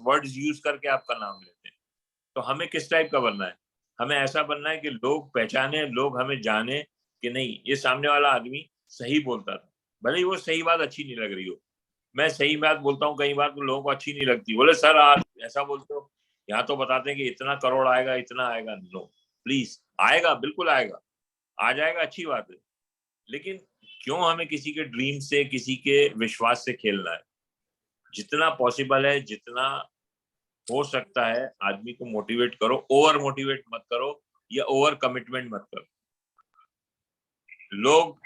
Words use करके आपका नाम लेते हैं। तो हमें किस टाइप का बनना है? हमें ऐसा बनना है कि लोग पहचाने, लोग हमें जाने कि नहीं, ये सामने वाला आदमी सही बोलता था, भले ही वो सही बात अच्छी नहीं लग रही हो। मैं सही बात बोलता हूँ कई बार तो लोगों को अच्छी नहीं लगती, बोले सर आप ऐसा बोलते हो, यहाँ तो बताते हैं कि इतना करोड़ आएगा, इतना आएगा। नो प्लीज, आएगा, बिल्कुल आएगा, आ जाएगा, अच्छी बात है, लेकिन क्यों हमें किसी के ड्रीम से, किसी के विश्वास से खेलना है? जितना पॉसिबल है, जितना हो सकता है, आदमी को मोटिवेट करो, ओवर मोटिवेट मत करो या ओवर कमिटमेंट मत करो। लोग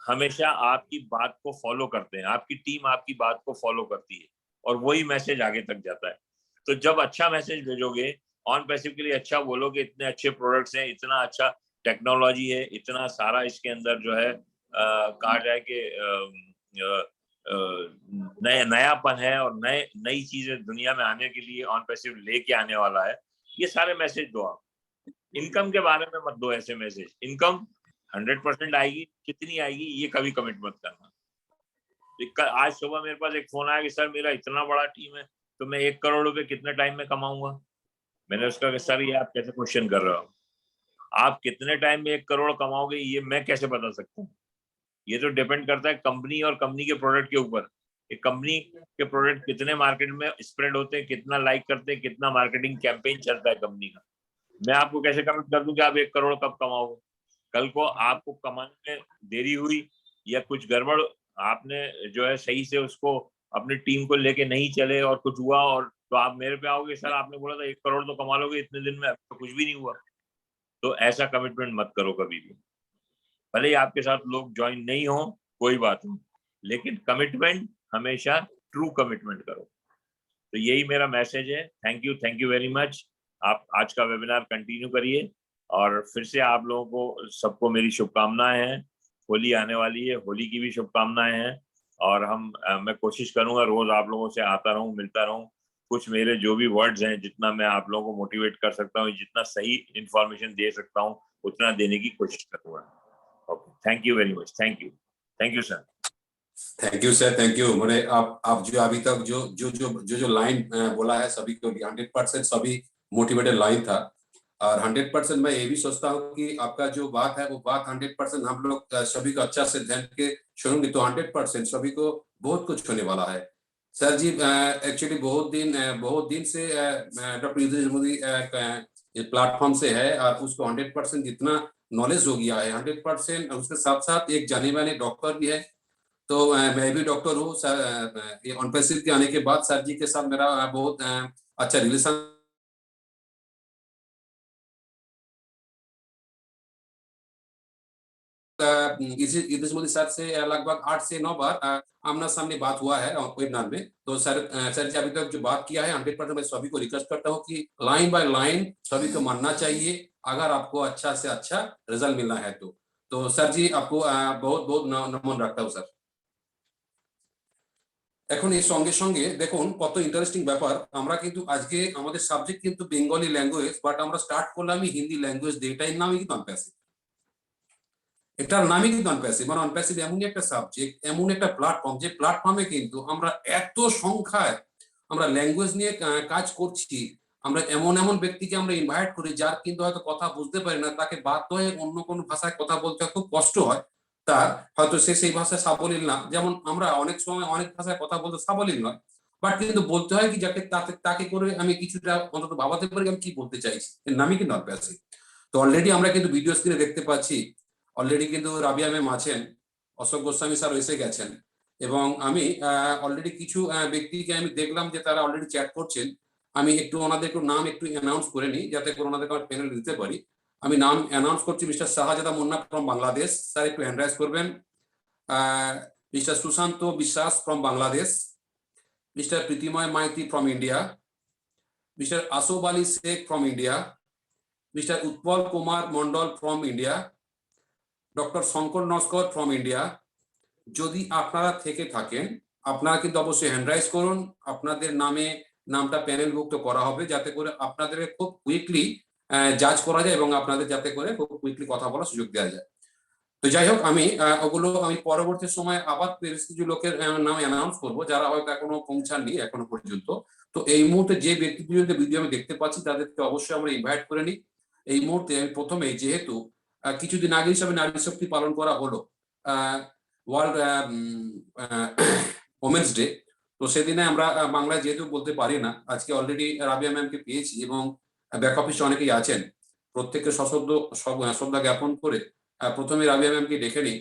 हमेशा आपकी बात को फॉलो करते हैं, आपकी टीम आपकी बात को फॉलो करती है और वही मैसेज आगे तक जाता है। तो जब अच्छा मैसेज भेजोगे, ऑन पैसिव के लिए अच्छा बोलोगे, इतने अच्छे प्रोडक्ट्स हैं, इतना अच्छा टेक्नोलॉजी है, इतना सारा इसके अंदर जो है कहा जाए कि नयापन है और नई चीजें दुनिया में आने के लिए ऑन पैसिव लेके आने वाला है, ये सारे मैसेज दो आप। इनकम के बारे में मत दो ऐसे मैसेज। इनकम 100% आएगी, कितनी आएगी ये कभी कमिट मत करना। आज सुबह मेरे पास एक फोन आया कि सर मेरा इतना बड़ा टीम है, तो मैं 1 करोड़ रुपए कितने टाइम में कमाऊंगा? मैंने उसका कहा सर ये आप कैसे क्वेश्चन कर रहे हो? आप कितने टाइम में 1 करोड़ कमाओगे ये मैं कैसे बता सकता हूँ? ये तो डिपेंड करता है कंपनी और कंपनी के प्रोडक्ट के ऊपर। एक कंपनी के प्रोडक्ट कितने मार्केट में स्प्रेड होते हैं, कितना लाइक करते हैं, कितना मार्केटिंग कैंपेन चलता है कंपनी का। मैं आपको कैसे कमिट कर दूं कि आप 1 करोड़ कब कमाओगे? कल को आपको कमाने में देरी हुई या कुछ गड़बड़, आपने जो है सही से उसको अपनी टीम को लेके नहीं चले और कुछ हुआ, और तो आप मेरे पे आओगे सर आपने बोला था 1 करोड़ तो कमा लोगे इतने दिन में, अब तो कुछ भी नहीं हुआ। तो ऐसा कमिटमेंट मत करो कभी भी। भले ही आपके साथ लोग ज्वाइन नहीं हो, कोई बात नहीं, लेकिन कमिटमेंट हमेशा ट्रू कमिटमेंट करो। तो यही मेरा मैसेज है। Thank you very much. आप आज का वेबिनार कंटिन्यू करिए और फिर से आप लोगों को सबको मेरी शुभकामनाएं हैं। होली आने वाली है, होली की भी शुभकामनाएं हैं। और मैं कोशिश करूंगा रोज आप लोगों से आता रहूं, मिलता रहूं। कुछ मेरे जो भी वर्ड्स हैं, जितना मैं आप लोगों को मोटिवेट कर सकता हूँ, जितना सही इंफॉर्मेशन दे सकता हूँ, उतना देने की कोशिश करूंगा। Okay, thank you very much. Thank you sir. Thank you sir, thank you. मैंने आप जो अभी तक जो लाइन बोला है सभी को 100% सभी मोटिवेटेड लाइन था। और 100% मैं ये भी सोचता हूँ कि आपका जो बात है वो बात 100% हम लोग सभी को अच्छा से ध्यान के सुनेंगे तो 100% सभी को बहुत कुछ होने वाला है। सर जी एक्चुअली बहुत दिन से डॉक्टर युधिष्ठिर मोदी प्लेटफॉर्म से है और उसको 100% जितना नॉलेज हो गया है 100%, उसके साथ साथ एक जाने माने डॉक्टर भी है। तो मैं भी डॉक्टर हूँ सर। ऑन पैसिव के आने के बाद सर जी के साथ मेरा बहुत अच्छा रिलेशन युधिष्ठिर मोदी सर से लगभग 8 से 9 बार आमना सामने बात हुआ है वेबिनार में। तो सर जी अभी तक जो बात किया है 100% मैं सभी को रिक्वेस्ट करता हूँ कि लाइन बाय लाइन सभी को मानना चाहिए अगर आपको अच्छा से अच्छा रिजल्ट मिलना है। तो सर जी आपको बहुत बहुत नमन रखता हूँ सर। এখন এই সঙ্গে সঙ্গে দেখুন কত ইন্টারেস্টিং ব্যাপার। আমরা কিন্তু আজকে আমাদের সাবজেক্ট কিন্তু বেঙ্গলি ল্যাঙ্গুয়েজ, বাট আমরা স্টার্ট করলাম হিন্দি ল্যাঙ্গুয়েজ দিয়ে। এটার নামই কিন্তু অনপ্যাসিভ। এটার নামই কিন্তু অনপ্যাসিভ। মানে অনপ্যাসিভ এমন একটা সাবজেক্ট, এমন একটা প্ল্যাটফর্ম, যে প্ল্যাটফর্মে কিন্তু আমরা এত সংখ্যায় আমরা ল্যাঙ্গুয়েজ নিয়ে কাজ করছি। আমরা এমন ব্যক্তিকে আমরা ইনভাইট করি যার কিন্তু হয়তো কথা বুঝতে পারি না, তাকে বাধ্য হয়ে অন্য কোনো ভাষায় কথা বলতে খুব কষ্ট হয়। তার হয়তো সে সেই ভাষায় সাবলীল না, যেমন আমরা অনেক সময় অনেক ভাষায় কথা বলতে সাবলীল নয়, বাট কিন্তু বলতে হয় কি যাকে তাকে করে আমি কিছুটা অন্তত ভাবাতে পারি আমি কি বলতে চাইছি। এর নামই কিন্তু অনপ্যাসিভ। তো অলরেডি আমরা কিন্তু ভিডিও স্ক্রিনে দেখতে পাচ্ছি অলরেডি কিন্তু রাবিয়া ম্যাম আছেন, অশোক গোস্বামী স্যার এসে গেছেন, এবং আমি অলরেডি কিছু ব্যক্তিকে আমি দেখলাম যে তারা অলরেডি চ্যাট করছেন। আমি একটু ওনাদের নাম একটু অ্যানাউন্স করে নিই যাতে করে ওনাদেরকে আমার প্যানেল দিতে পারি। আমি নাম অ্যানাউন্স করছি। Mister Shahzada Munna from Bangladesh, sir একটু হ্যান্ড রাইজ করবেন। Mister Sushanta Biswas from Bangladesh, mister Pritimoy Maity from India, mister Asaf Ali Sheikh from India, mister Utpal Kumar Mondal from India, doctor Shankar Naskar from India. যদি আপনারা থেকে থাকেন আপনারা কিন্তু অবশ্যই হ্যান্ড রাইজ করুন। আপনাদের নামটা প্যানেলভুক্ত করা হবে যাতে করে আপনাদের খুব কুইকলি জাজ করা যায় এবং আপনাদের যাতে করে খুব কুইকলি কথা বলার সুযোগ দেওয়া যায়। তো যাই হোক, আমি ওগুলো আমি পরবর্তী সময় আবার বেশ কিছু লোকের নাম অ্যানাউন্স করবো যারা হয়তো এখনো পৌঁছাননি এখনো পর্যন্ত। তো এই মুহূর্তে যে ব্যক্তি দুজনের ভিডিও আমি দেখতে পাচ্ছি তাদেরকে অবশ্যই আমরা ইনভাইট করে নিই। এই মুহূর্তে আমি প্রথমে, যেহেতু কিছুদিন আগে হিসাবে নারী শক্তি পালন করা হলো, ওয়ার্ল্ড ওমেন্স ডে, তো সেদিনে আমরা বাংলায় যেহেতু বলতে পারি না, আজকে অলরেডি রাবিয়া ম্যামকে পেয়েছি এবং ব্যাক অফিসে অনেকেই আছেন, প্রত্যেককে শ্রদ্ধা জ্ঞাপন করে প্রথমে রাবিয়া ম্যামকে ডেকে নিই।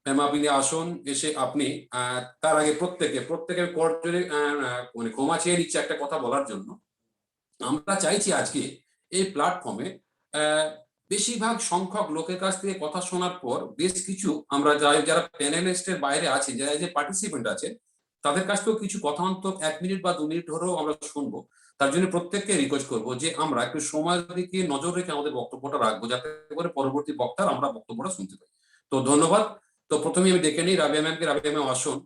ম্যাম, আপনি আসুন, এসে আপনি তার আগে প্রত্যেকের করজোরে মানে ক্ষমা চেয়ে নিচ্ছে একটা কথা বলার জন্য। আমরা চাইছি আজকে এই প্ল্যাটফর্মে বেশিরভাগ সংখ্যক লোকের কাছ থেকে কথা শোনার পর বেশ কিছু আমরা যারা প্যানেলিস্টের বাইরে আছে, যারা যে পার্টিসিপেন্ট আছে, তাদের কাছ থেকেও কিছু কথা অন্তত 1 মিনিট বা 2 মিনিট ধরেও আমরা শুনবো। তার জন্য প্রত্যেককে রিকোয়েস্ট করবো যে আমরা একটু সময়ের দিকে নজর রেখে আমাদের বক্তব্যটা রাখবো, যাতে করে পরবর্তী বক্তার আমরা বক্তব্যটা শুনতে পাই। তো ধন্যবাদ। তো প্রথমে আমি দেখে নিই রাবিয়া ম্যামকে। রাবিয়া ম্যাম আসুন।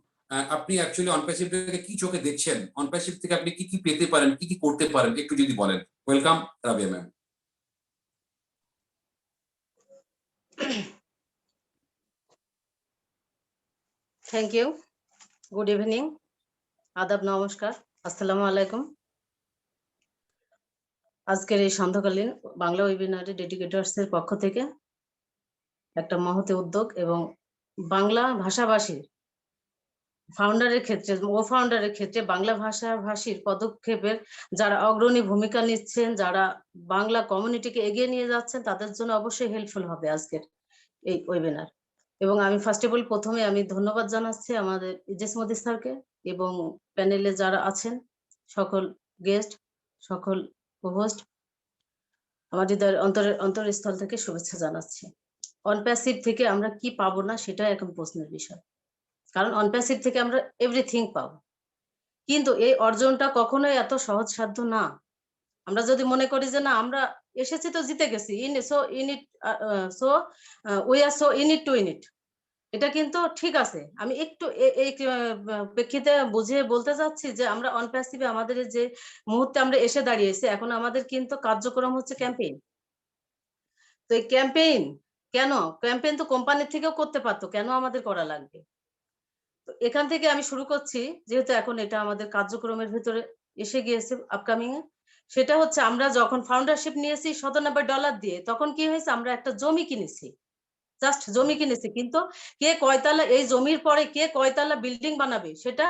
আপনি অ্যাকচুয়ালি অনপ্যাসিভ থেকে কি চোখে দেখছেন, অনপ্যাসিভ থেকে আপনি কি কি পেতে পারেন, কি কি করতে পারেন, একটু যদি বলেন। Welcome Rabia ma'am. Thank you. Good evening, আদাব, নমস্কার, আসসালামু আলাইকুম। আজকের এই সন্ধ্যাকালীন বাংলা ওয়েবিনারে ডেডিকেটরস এর পক্ষ থেকে একটা মহতি উদ্যোগ এবং বাংলা ভাষাভাষীর ফাউন্ডারের ক্ষেত্রে ফাউন্ডারের ক্ষেত্রে বাংলা ভাষাভাষীর পদক্ষেপের যারা অগ্রণী ভূমিকা নিচ্ছেন, যারা বাংলা কমিউনিটিকে এগিয়ে নিয়ে যাচ্ছেন, তাদের জন্য অবশ্যই হেল্পফুল হবে আজকের এই ওয়েবিনার। এবং আমি ফার্স্ট অফ অল প্রথমে আমি ধন্যবাদ জানাচ্ছি আমাদের ইজেস মোদি স্যারকে এবং প্যানেলে যারা আছেন সকল গেস্ট, সকল হোস্ট, আমার হৃদয়ের অন্তরস্থল থেকে শুভেচ্ছা জানাচ্ছি। অনপ্যাসিভ থেকে আমরা কি পাবো না সেটা এখন প্রশ্নের বিষয়, কারণ অনপ্যাসিভ থেকে আমরা এভরিথিং পাবো, কিন্তু এই অর্জনটা কখনোই এত সহজসাধ্য না। আমরা যদি মনে করি যে না আমরা এসেছি তো জিতে গেছি, we are so in it to win it, এটা কিন্তু ঠিক আছে। আমি একটু এই প্রেক্ষিতে বুঝিয়ে বলতে চাচ্ছি যে আমরা অনপ্যাসিভে আমাদের যে মুহূর্তে আমরা এসে দাঁড়িয়েছি, এখন আমাদের কিন্তু কার্যক্রম হচ্ছে ক্যাম্পেইন। তো এই ক্যাম্পেইন কেন? ক্যাম্পেইন তো কোম্পানি থেকেও করতে পারতো, কেন আমাদের করা লাগবে? তো এখান থেকে আমি শুরু করছি, যেহেতু এখন এটা আমাদের কার্যক্রমের ভিতরে এসে গিয়েছে আপকামিং এ। সেটা হচ্ছে আমরা যখন ফাউন্ডারশিপ নিয়েছি $97 দিয়ে, তখন কি হয়েছে, আমরা একটা জমি কিনেছি, জাস্ট জমি কিনেছি, কিন্তু কে কয়তলা, এই জমির পরে কে কয়তলা বিল্ডিং বানাবে সেটা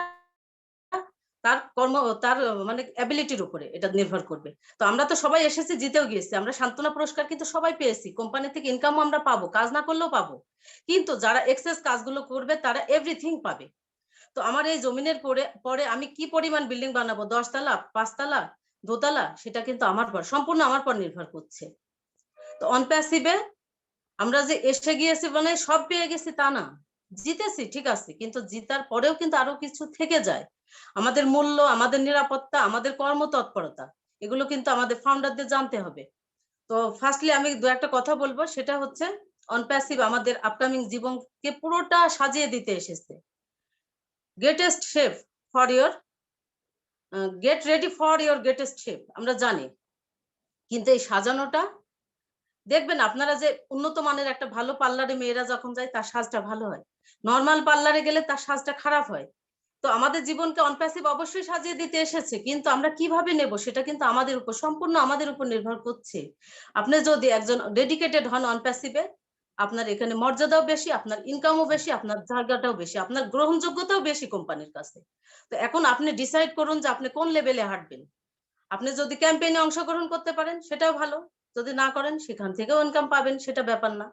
তার মানে অ্যাবিলিটির উপরে এটা নির্ভর করবে। তো আমরা তো সবাই এসেছি, জিতেও গিয়েছি, আমরা সান্ত্বনা পুরস্কার কিন্তু সবাই পেয়েছি, কোম্পানি থেকে ইনকামও আমরা পাবো, কাজ না করলেও পাবো, কিন্তু যারা এক্সেস কাজগুলো করবে তারা এভরিথিং পাবে। তো আমার এই জমিনের পরে আমি কি পরিমাণ বিল্ডিং বানাবো, 10 তলা, 5 তলা, 2 তলা, সেটা কিন্তু আমার পর, সম্পূর্ণ আমার পর নির্ভর করছে। তো অনপ্যাসিভে আমরা যে এসে গিয়েছি মানে সব পেয়ে গেছি তা না, জিতেছি ঠিক আছে, কিন্তু জিতার পরেও কিন্তু আরো কিছু থেকে যায়। আমাদের মূল্য, আমাদের নিরাপত্তা, আমাদের কর্মতৎপরতা, এগুলো কিন্তু আমাদের ফাউন্ডারদের জানতে হবে। তো ফার্স্টলি আমি দু একটা কথা বলবো, সেটা হচ্ছে অনপ্যাসিভ আমাদের আপকামিং জীবনকে পুরোটা সাজিয়ে দিতে এসেছে। Greatest shape for your, get ready for your greatest shape, আমরা জানি, কিন্তু এই সাজানোটা দেখবেন আপনারা যে উন্নত মানের একটা ভালো পার্লারে মেয়েরা যখন যায় তার সাজটা ভালো হয়, নর্মাল পার্লারে গেলে তার সাজটা খারাপ হয়। তো আমাদের জীবনকে অনপ্যাসিভ অবশ্যই সাজিয়ে দিতে এসেছে, কিন্তু আমরা কিভাবে নেব সেটা কিন্তু আমাদের উপর, সম্পূর্ণ আমাদের উপর নির্ভর করছে। আপনি যদি একজন ডেডিকেটেড হন অনপ্যাসিভে, আপনার এখানে মর্যাদাও বেশি, আপনার ইনকামও বেশি, আপনার জায়গাটাও বেশি, আপনার গ্রহণযোগ্যতাও বেশি কোম্পানির কাছে। তো এখন আপনি ডিসাইড করুন যে আপনি কোন লেভেলে হাঁটবেন। আপনি যদি ক্যাম্পেইনে অংশগ্রহণ করতে পারেন সেটাও ভালো, যদি না করেন সেখান থেকেও ইনকাম পাবেন, সেটা ব্যাপার না।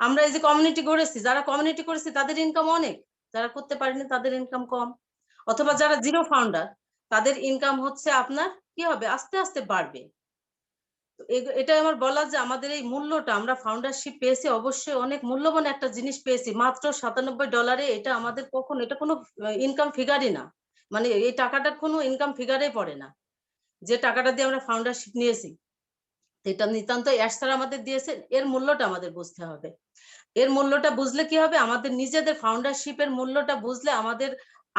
আমরা এই যে কমিউনিটি গড়েছি, যারা কমিউনিটি করেছি তাদের ইনকাম অনেক, যারা করতে পারেনি তাদের ইনকাম কম, অথবা যারা জিরো ফাউন্ডার তাদের ইনকাম হচ্ছে আপনার কি হবে, আস্তে আস্তে বাড়বে। এটা আমার বলা যে আমাদের এই মূল্যটা, আমরা ফাউন্ডারশিপ পেয়েছি, অবশ্যই অনেক মূল্যবান একটা জিনিস পেয়েছি, মাত্র $97। এটা আমাদের কখন, এটা কোনো ইনকাম ফিগারই না, মানে এই টাকাটা কোনো ইনকাম ফিগারে পড়ে না। যে টাকাটা দিয়ে আমরা ফাউন্ডারশিপ নিয়েছি এটা নিতান্ত অ্যাশ স্যার আমাদের দিয়েছে, এর মূল্যটা আমাদের বুঝতে হবে। এর মূল্যটা বুঝলে কি হবে, আমাদের নিজেদের ফাউন্ডারশিপের মূল্যটা বুঝলে আমাদের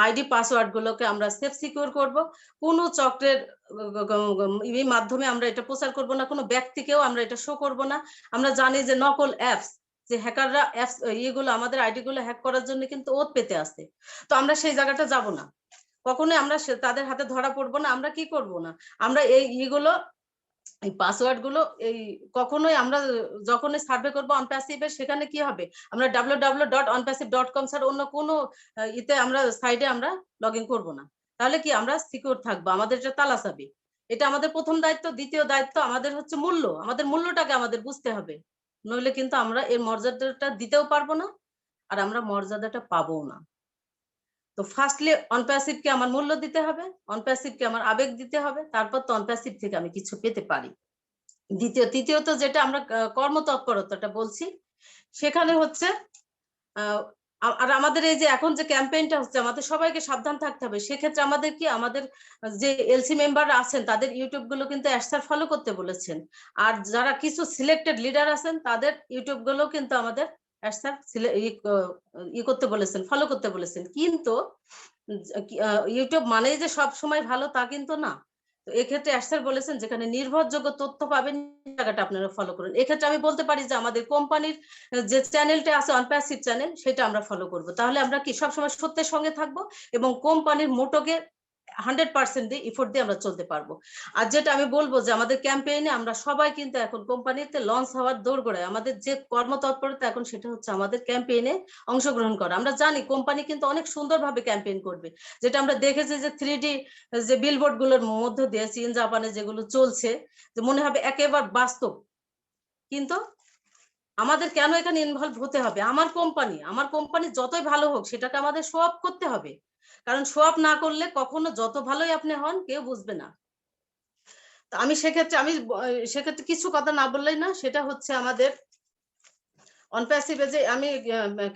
আইডি পাসওয়ার্ড গুলোকে আমরা সেফ সিকিউর করব, কোনো চক্রের মাধ্যমে আমরা এটা প্রচার করব না, কোনো ব্যক্তিকেও আমরা এটা শো করব না। আমরা জানি যে নকল অ্যাপস যে হ্যাকাররা অ্যাপস ইয়েগুলো আমাদের আইডি গুলো হ্যাক করার জন্য কিন্তু ওত পেতে আসে। তো আমরা সেই জায়গাটা যাব না, কখনোই আমরা তাদের হাতে ধরা পড়বো না। আমরা কি করব না, আমরা এই ইগুলো এই পাসওয়ার্ড গুলো এই কখনোই আমরা যখনই সার্ভে করবো অনপ্যাসিভের, সেখানে কি হবে, আমরা www.onpassive.com ছাড়া অন্য কোনো ইতে আমরা সাইডে আমরা লগ ইন করবো না। তাহলে কি আমরা সিকিউর থাকবো, আমাদের এটা তালা চাবি। এটা আমাদের প্রথম দায়িত্ব। দ্বিতীয় দায়িত্ব আমাদের হচ্ছে মূল্য, আমাদের মূল্যটাকে আমাদের বুঝতে হবে, নইলে কিন্তু আমরা এর মর্যাদাটা দিতেও পারবো না, আর আমরা মর্যাদাটা পাবো না। তো ফার্স্টলি অনপ্যাসিভকে আমার মূল্য দিতে হবে, অনপ্যাসিভকে আমার আবেগ দিতে হবে, তারপর তো অনপ্যাসিভ থেকে আমি কিছু পেতে পারি। তৃতীয়ত যেটা আমরা কর্মতৎপরতাটা বলছি, সেখানে হচ্ছে আর আমাদের এই যে এখন যে ক্যাম্পেইনটা হচ্ছে, আমাদের সবাইকে সাবধান থাকতে হবে। সেক্ষেত্রে আমাদের কি, আমাদের যে এলসি মেম্বার আছেন তাদের ইউটিউব গুলো কিন্তু অ্যাডসার ফলো করতে বলেছেন, আর যারা কিছু সিলেক্টেড লিডার আছেন তাদের ইউটিউব গুলো কিন্তু আমাদের অ্যাডসার করতে বলেছেন, ফলো করতে বলেছেন। কিন্তু ইউটিউব মানেই যে সব সময় ভালো তা কিন্তু না। তো এক্ষেত্রে অ্যাডসার বলেছেন যেখানে নির্ভরযোগ্য তথ্য পাবেন জায়গাটা আপনারা ফলো করুন। এক্ষেত্রে আমি বলতে পারি যে আমাদের কোম্পানির যে চ্যানেলটা আছে অনপ্যাসিভ চ্যানেল, সেটা আমরা ফলো করব। তাহলে আমরা কি সবসময় সত্যের সঙ্গে থাকবো এবং কোম্পানির মোটোকে 100% দিয়ে এফোর্ট দিয়ে আমরা চলতে পারবো। আর যেটা আমি বলবো যে আমাদের ক্যাম্পেইনে আমরা সবাই কিন্তু এখন কোম্পানিতে লঞ্চ হওয়ার দৌড়গোড়ায়, আমাদের যে কর্মতৎপরতা এখন সেটা হচ্ছে আমাদের ক্যাম্পেইনে অংশগ্রহণ করা। আমরা জানি কোম্পানি কিন্তু অনেক সুন্দরভাবে ক্যাম্পেইন করবে, যেটা আমরা দেখেছি যে 3D যে বিলবোর্ড গুলোর মধ্য দিয়ে চীন জাপানে যেগুলো চলছে, যে মনে হবে একেবারে বাস্তব। কিন্তু আমাদের কেন এখানে ইনভলভ হতে হবে? আমার কোম্পানি যতই ভালো হোক সেটাকে আমাদের শো অফ করতে হবে, কারণ শো অফ না করলে কখনো যত ভালোই আপনি হন কেউ বুঝবে না। তো আমি সেক্ষেত্রে কিছু কথা না বললেই না, সেটা হচ্ছে আমাদের অনপ্যাসিভে যে আমি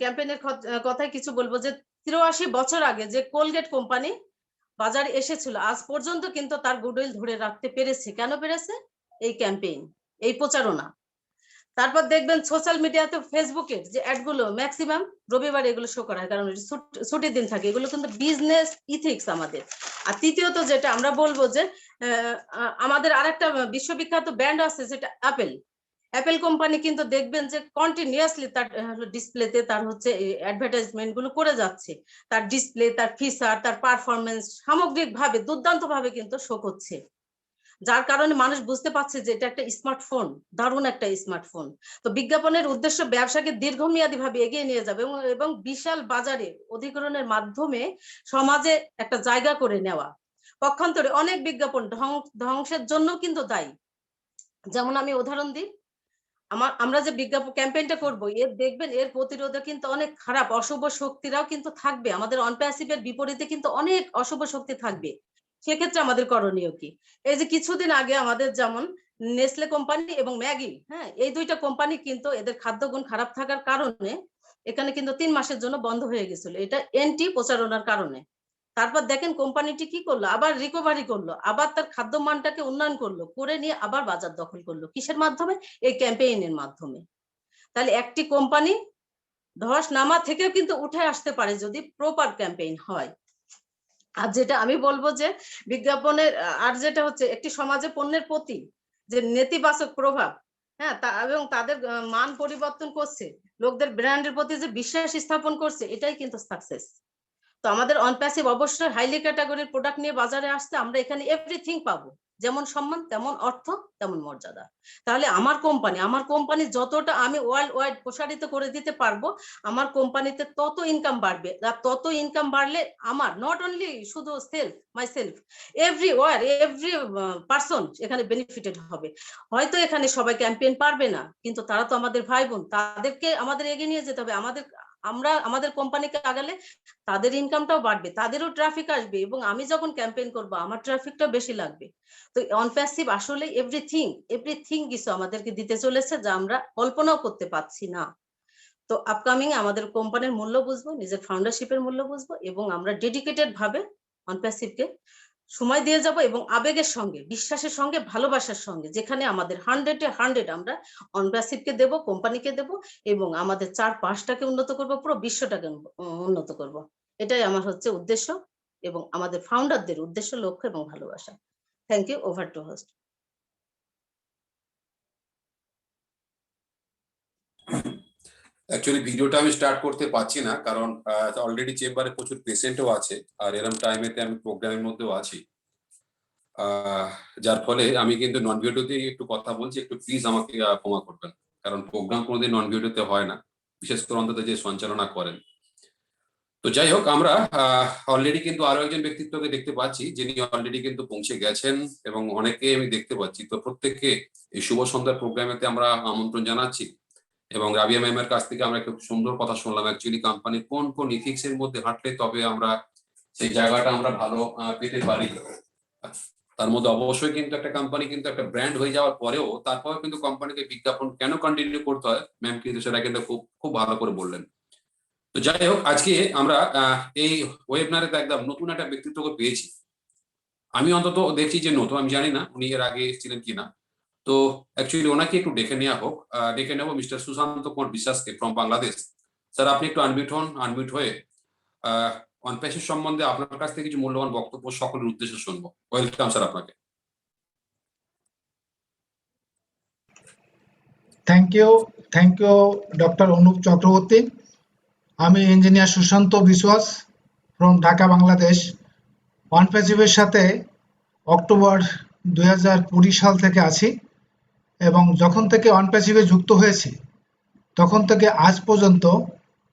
ক্যাম্পেইনের কথাই কিছু বলবো, যে 83 বছর আগে যে কোলগেট কোম্পানি বাজারে এসেছিল, আজ পর্যন্ত কিন্তু তার গুডউইল ধরে রাখতে পেরেছে। কেন পেরেছে? এই ক্যাম্পেইন, এই প্রচারণা। তারপর দেখবেন সোশ্যাল মিডিয়াতে ফেসবুকের যে অ্যাড গুলো ম্যাক্সিমাম রবিবার এগুলো শো করা হয়, কারণ ছুটির দিন থাকে। এগুলো কিন্তু বিজনেস ইথিক্স আমাদের। আর তৃতীয়ত যেটা আমরা বলবো যে আমাদের আরেকটা বিশ্ববিখ্যাত ব্র্যান্ড আছে যেটা অ্যাপেল কোম্পানি, কিন্তু দেখবেন যে কন্টিনিউয়াসলি তার ডিসপ্লেতে তার হচ্ছে অ্যাডভার্টাইজমেন্ট গুলো করে যাচ্ছে। তার ডিসপ্লে, তার ফিচার, তার পারফরমেন্স সামগ্রিকভাবে দুর্দান্তভাবে কিন্তু শো করছে, যার কারণে মানুষ বুঝতে পারছে যে এটা একটা স্মার্টফোন, দারুণ একটা স্মার্টফোন। তো বিজ্ঞাপনের উদ্দেশ্য ব্যবসাকে দীর্ঘমেয়াদী ভাবে এগিয়ে নিয়ে যাবে এবং বিশাল বাজারে অধিগ্রহণের মাধ্যমে সমাজে একটা জায়গা করে নেওয়া। পক্ষান্তরে অনেক বিজ্ঞাপন ধ্বংসের জন্য কিন্তু দায়ী। যেমন আমি উদাহরণ দিই, আমরা যে বিজ্ঞাপন ক্যাম্পেইনটা করব, এর দেখবেন এর প্রতিরোধে কিন্তু অনেক খারাপ অশুভ শক্তিরাও কিন্তু থাকবে। আমাদের অনপ্যাসিভের বিপরীতে কিন্তু অনেক অশুভ শক্তি থাকবে। সেক্ষেত্রে আমাদের করণীয় কি? এই যে কিছুদিন আগে আমাদের যেমন নেসলে কোম্পানি এবং ম্যাগি, হ্যাঁ, এই দুইটা কোম্পানি কিন্তু এদের খাদ্যগুণ খারাপ থাকার কারণে এখানে কিন্তু 3 মাসের জন্য বন্ধ হয়ে গেছিল, এটা এন্টি প্রচারণার কারণে। তারপর দেখেন কোম্পানিটি কি করলো, আবার রিকভারি করলো, আবার তার খাদ্য মানটাকে উন্নয়ন করলো, করে নিয়ে আবার বাজার দখল করলো। কিসের মাধ্যমে? এই ক্যাম্পেইনের মাধ্যমে। তাহলে একটি কোম্পানি ধস নামা থেকেও কিন্তু উঠে আসতে পারে যদি প্রপার ক্যাম্পেইন হয়। আর যেটা আমি বলবো যে বিজ্ঞাপনের আর যেটা হচ্ছে একটি সমাজে পণ্যের প্রতি যে নেতিবাচক প্রভাব, হ্যাঁ, এবং তাদের মান পরিবর্তন করছে, লোকদের ব্র্যান্ডের প্রতি যে বিশ্বাস স্থাপন করছে, এটাই কিন্তু সাকসেস। তো আমাদের অনপ্যাসিভ অবশ্যই হাইলি ক্যাটাগরির প্রোডাক্ট নিয়ে বাজারে আসতে, আমরা এখানে এভরিথিং পাবো, যেমন সম্মান তেমন অর্থ তেমন মর্যাদা। তাহলে আমার কোম্পানি যতটা আমি ওয়ার্ল্ড ওয়াইড প্রসারিত করে দিতে পারবো, আমার কোম্পানিতে তত ইনকাম বাড়বে। আর তত ইনকাম বাড়লে আমার নট অনলি শুধু মাই সেলফ, এভরি পার্সন এখানে বেনিফিটেড হবে। হয়তো এখানে সবাই ক্যাম্পেইন পারবে না, কিন্তু তারা তো আমাদের ভাই বোন, তাদেরকে আমাদের এগিয়ে নিয়ে যেতে হবে। আমরা আমাদের কোম্পানিকে আগালে তাদের ইনকামটাও বাড়বে, তাদেরও ট্রাফিক আসবে, এবং আমি যখন ক্যাম্পেইন করব আমার ট্রাফিকটাও বেশি লাগবে। তো অনপ্যাসিভ আসলে এভরিথিং কিছু আমাদেরকে দিতে চলেছে যা আমরা কল্পনাও করতে পারছি না। তো আপকামিং আমাদের কোম্পানির মূল্য বুঝবো, নিজের ফাউন্ডারশিপের মূল্য বুঝবো, এবং আমরা ডেডিকেটেড ভাবে অনপ্যাসিভকে সময় দিয়ে যাব, এবং আবেগের সঙ্গে, বিশ্বাসের সঙ্গে, ভালোবাসার সঙ্গে, যেখানে আমাদের 100-এ 100 আমরা অনপ্যাসিভকে দেব, কোম্পানিকে দেব, এবং আমাদের 4-5টাকে উন্নত করব, পুরো বিশ্বটাকে উন্নত করব। এটাই আমার হচ্ছে উদ্দেশ্য, এবং আমাদের ফাউন্ডারদের উদ্দেশ্য, লক্ষ্য এবং ভালোবাসা। Thank you. Over to host. Actually ভিডিওটা আমি স্টার্ট করতে পারছি না, কারণ অলরেডি চেম্বারে প্রচুর পেশেন্টও আছে, আর এরকম টাইমেতে আমি প্রোগ্রামের মধ্যেও আছি। যার ফলে আমি কিন্তু নন ভিডিওতে একটু কথা বলছি, একটু প্লিজ আমাকে ক্ষমা করবেন, কারণ প্রোগ্রাম কোনোদিন নন ভিডিওতে হয় না, বিশেষ করে অন্তত যে সঞ্চালনা করেন। তো যাই হোক, আমরা অলরেডি কিন্তু আরো একজন ব্যক্তিত্বকে দেখতে পাচ্ছি, যিনি অলরেডি কিন্তু পৌঁছে গেছেন, এবং অনেকে আমি দেখতে পাচ্ছি। তো প্রত্যেককে এই শুভ সন্ধ্যার প্রোগ্রামেতে আমরা আমন্ত্রণ জানাচ্ছি, এবং রাবিয়া ম্যামের কাছ থেকে আমরা খুব সুন্দর কথা শুনলাম, অ্যাকচুয়ালি কোম্পানির কোন কোন ইথিক্স এর মধ্যে হাঁটলে তবে আমরা সেই জায়গাটা আমরা ভালো পেতে পারি। তার মধ্যে অবশ্যই কিন্তু একটা কোম্পানি কিন্তু একটা ব্র্যান্ড হয়ে যাওয়ার পরেও তারপরে কিন্তু কোম্পানিকে বিজ্ঞাপন কেন কন্টিনিউ করতে হয়, ম্যাম কিন্তু সেটা কিন্তু খুব খুব ভালো করে বললেন। তো যাই হোক, আজকে আমরা এই ওয়েবিনারে একদম নতুন একটা ব্যক্তিত্বকে পেয়েছি। আমি অন্তত দেখছি যে নতুন, আমি জানি না উনি এর আগে ছিলেন কিনা। তো অ্যাকচুয়ালি ওনাকে একটু ডেকে নেওয়া হোক। ডেকে নেব মিস্টার সুশান্ত কুমার বিশ্বাসকে ফ্রম বাংলাদেশ। স্যার, আপনি একটু আনমিউট হয়ে অনপ্যাসিভ সম্বন্ধে আপনার কাছ থেকে কিছু মূল্যবান বক্তব্য সকলের উদ্দেশ্যে শুনবো। ওয়েলকাম স্যার আপনাকে। Thank you doctor Anup Chakraborty. আমি ইঞ্জিনিয়ার সুশান্ত বিশ্বাস ফ্রম ঢাকা, বাংলাদেশ। ওয়ানপ্যাসিভের সাথে অক্টোবর 2020 সাল থেকে আছি, এবং যখন থেকে ওয়ানপ্যাসিভে যুক্ত হয়েছি তখন থেকে আজ পর্যন্ত